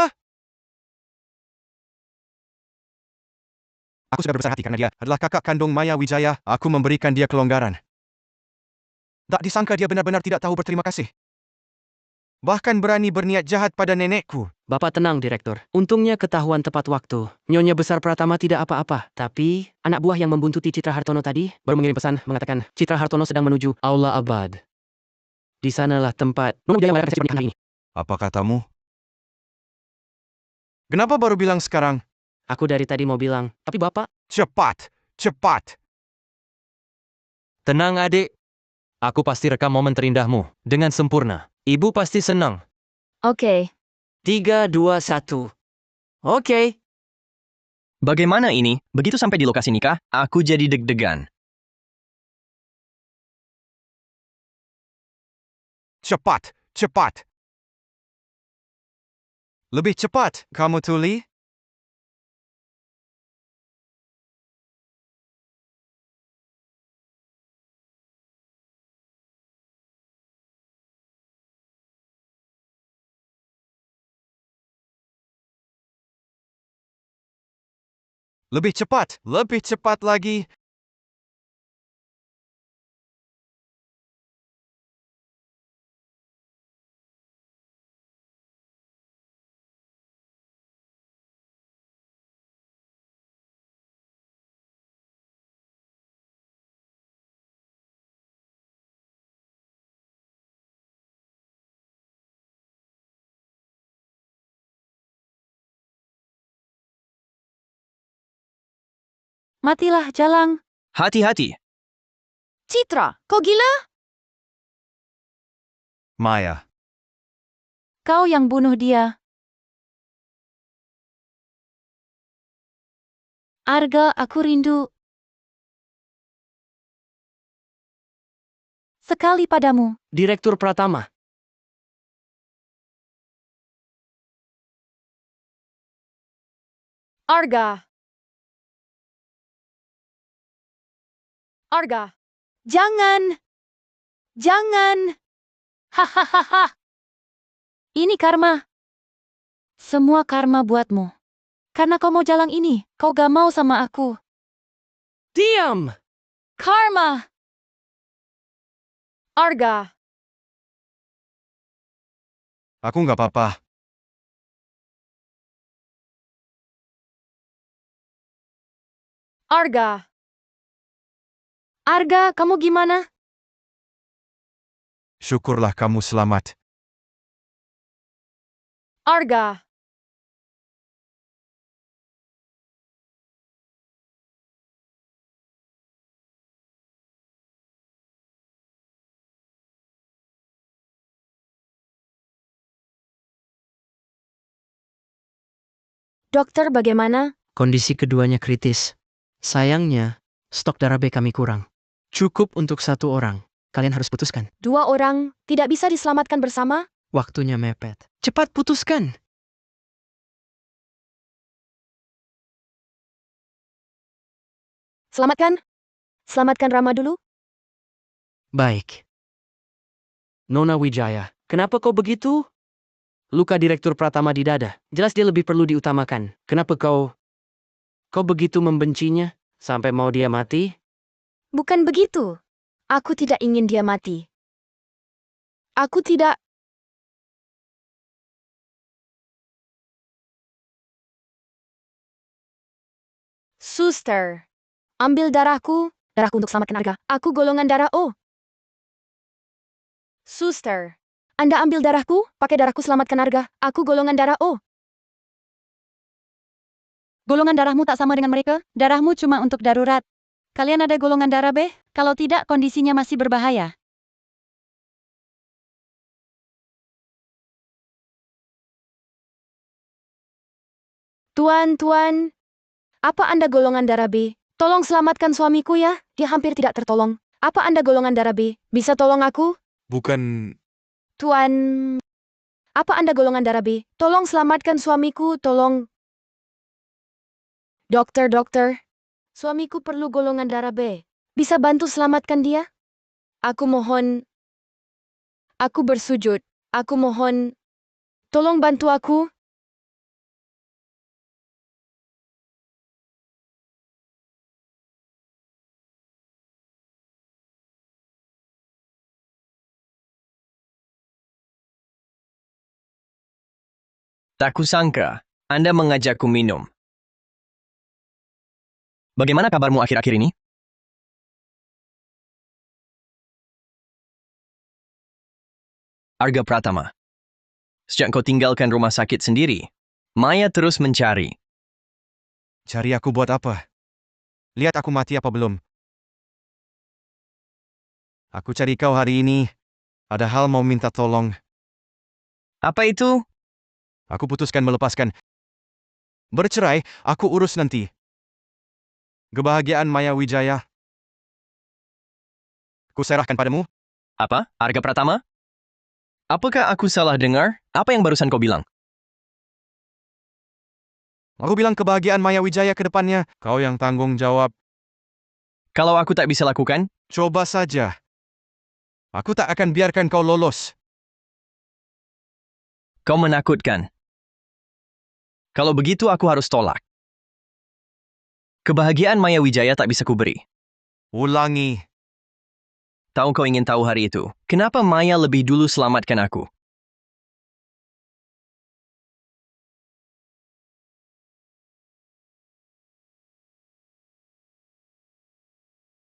Aku sudah berbesar hati karena dia adalah kakak kandung Maya Wijaya. Aku memberikan dia kelonggaran. Tak disangka dia benar-benar tidak tahu berterima kasih. Bahkan berani berniat jahat pada nenekku. Bapak tenang, Direktur. Untungnya ketahuan tepat waktu. Nyonya Besar Pratama tidak apa-apa. Tapi, anak buah yang membuntuti Citra Hartono tadi baru mengirim pesan mengatakan Citra Hartono sedang menuju Aula Abad. Di sanalah tempat Nona Wijaya merayakan resepsi pernikahan hari ini. Apa katamu? Kenapa baru bilang sekarang? Aku dari tadi mau bilang, tapi Bapak, Cepat. Tenang adik. Aku pasti rekam momen terindahmu dengan sempurna. Ibu pasti senang. Oke. 3, 2, 1. Oke. Bagaimana ini? Begitu sampai di lokasi nikah, aku jadi deg-degan. Cepat. Lebih cepat, kamu tuli. Lebih cepat lagi. Matilah, Jalang. Hati-hati. Citra, kau gila? Maya, Kau yang bunuh dia. Arga, aku rindu sekali padamu. Direktur Pratama. Arga. Jangan. Hahaha. Ini karma. Semua karma buatmu. Karena kau mau jalan ini, kau gak mau sama aku. Diam! Karma! Arga, Aku nggak apa-apa. Arga. Arga, kamu gimana? Syukurlah kamu selamat. Arga. Dokter, bagaimana? Kondisi keduanya kritis. Sayangnya, stok darah B kami kurang. Cukup untuk 1 orang. Kalian harus putuskan. 2 orang tidak bisa diselamatkan bersama? Waktunya mepet. Cepat putuskan! Selamatkan. Selamatkan Rama dulu. Baik. Nona Wijaya, kenapa kau begitu? Luka Direktur Pratama di dada. Jelas dia lebih perlu diutamakan. Kenapa kau begitu membencinya? Sampai mau dia mati? Bukan begitu. Aku tidak ingin dia mati. Aku tidak. Suster, ambil darahku untuk selamatkan Arga. Aku golongan darah O. Suster, Anda ambil darahku, pakai darahku selamatkan Arga. Aku golongan darah O. Golongan darahmu tak sama dengan mereka, darahmu cuma untuk darurat. Kalian ada golongan darah B? Kalau tidak, kondisinya masih berbahaya. Tuan, apa Anda golongan darah B? Tolong selamatkan suamiku ya, dia hampir tidak tertolong. Apa Anda golongan darah B? Bisa tolong aku? Bukan... Tuan, apa Anda golongan darah B? Tolong selamatkan suamiku, tolong. Dokter, suamiku perlu golongan darah B. Bisa bantu selamatkan dia? Aku mohon. Aku bersujud. Aku mohon. Tolong bantu aku. Tak kusangka, Anda mengajakku minum. Bagaimana kabarmu akhir-akhir ini? Arga Pratama. Sejak kau tinggalkan rumah sakit sendiri, Maya terus mencari. Cari aku buat apa? Lihat aku mati apa belum? Aku cari kau hari ini. Ada hal mau minta tolong. Apa itu? Aku putuskan melepaskan. Bercerai, aku urus nanti. Kebahagiaan Maya Wijaya. Kuserahkan padamu. Apa? Arga Pratama? Apakah aku salah dengar? Apa yang barusan kau bilang? Aku bilang kebahagiaan Maya Wijaya ke depannya. Kau yang tanggung jawab. Kalau aku tak bisa lakukan, Coba saja. Aku tak akan biarkan kau lolos. kau menakutkan. Kalau begitu aku harus tolak. Kebahagiaan Maya Wijaya tak bisa kuberi. Ulangi. Tahu kau ingin tahu hari itu, kenapa Maya lebih dulu selamatkan aku?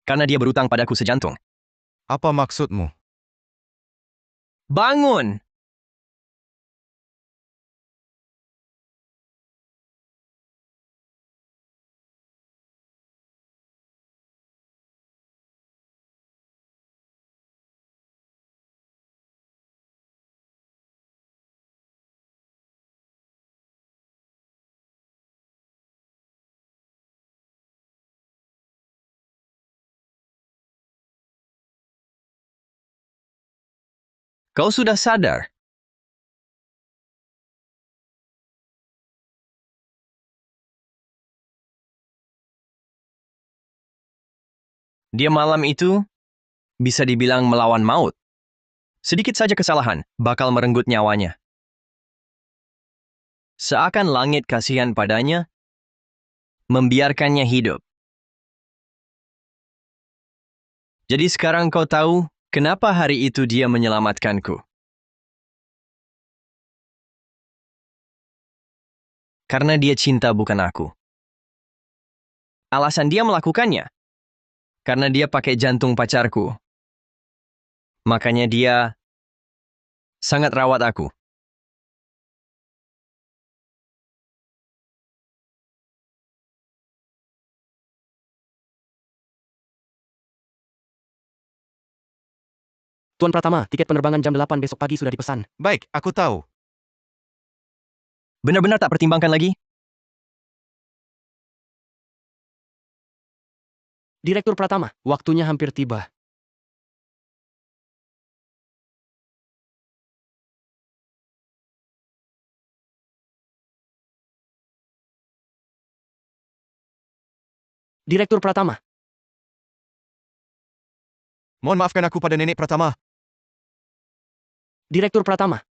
Karena dia berutang padaku sejantung. Apa maksudmu? Bangun! Kau sudah sadar? Dia malam itu bisa dibilang melawan maut. Sedikit saja kesalahan bakal merenggut nyawanya. Seakan langit kasihan padanya, membiarkannya hidup. Jadi sekarang kau tahu kenapa hari itu dia menyelamatkanku. Karena dia cinta bukan aku. Alasan dia melakukannya. Karena dia pakai jantung pacarku. Makanya dia sangat rawat aku. Tuan Pratama, tiket penerbangan jam 8 besok pagi sudah dipesan. Baik, aku tahu. Benar-benar tak pertimbangkan lagi? Direktur Pratama, waktunya hampir tiba. Direktur Pratama, Mohon maafkan aku pada Nenek Pratama. Direktur Pratama.